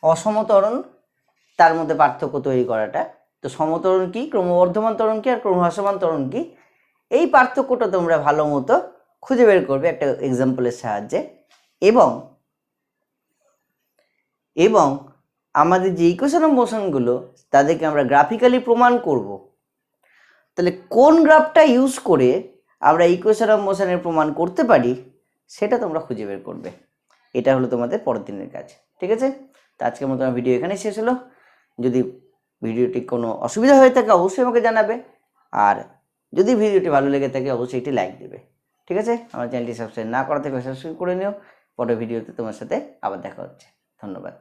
অসমত্বরণ তার মধ্যে পার্থক্য তৈরি করাটা। তো সমত্বরণ কি, ক্রমবর্ধমান ত্বরণ কি, আর ক্রমহ্রাসমান ত্বরণ কি, এই পার্থক্যটা তোমরা ভালো মতো খুঁজে বের করবে একটা এক্সাম্পলের সাহায্যে। এবং আমাদের যে ইকুয়েশন অফ মোশনগুলো তাদেরকে আমরা গ্রাফিক্যালি প্রমাণ করব। তাহলে কোন গ্রাফটা ইউজ করে আমরা ইকুয়েশন অফ মোশনের প্রমাণ করতে পারি সেটা তোমরা খুঁজে বের করবে। এটা হলো তোমাদের পরের দিনের কাজ। ঠিক আছে, তো আজকের মতো আমার ভিডিও এখানেই শেষ হলো। যদি ভিডিওটি কোনো অসুবিধা হয়ে থাকে অবশ্যই আমাকে জানাবে, আর যদি ভিডিওটি ভালো লেগে থাকে অবশ্যই একটি লাইক দেবে। ঠিক আছে, আমার চ্যানেলটি সাবস্ক্রাইব না করা থেকে সাবস্ক্রাইব করে নিও। পরের ভিডিওতে তোমার সাথে আবার দেখা হচ্ছে। ধন্যবাদ।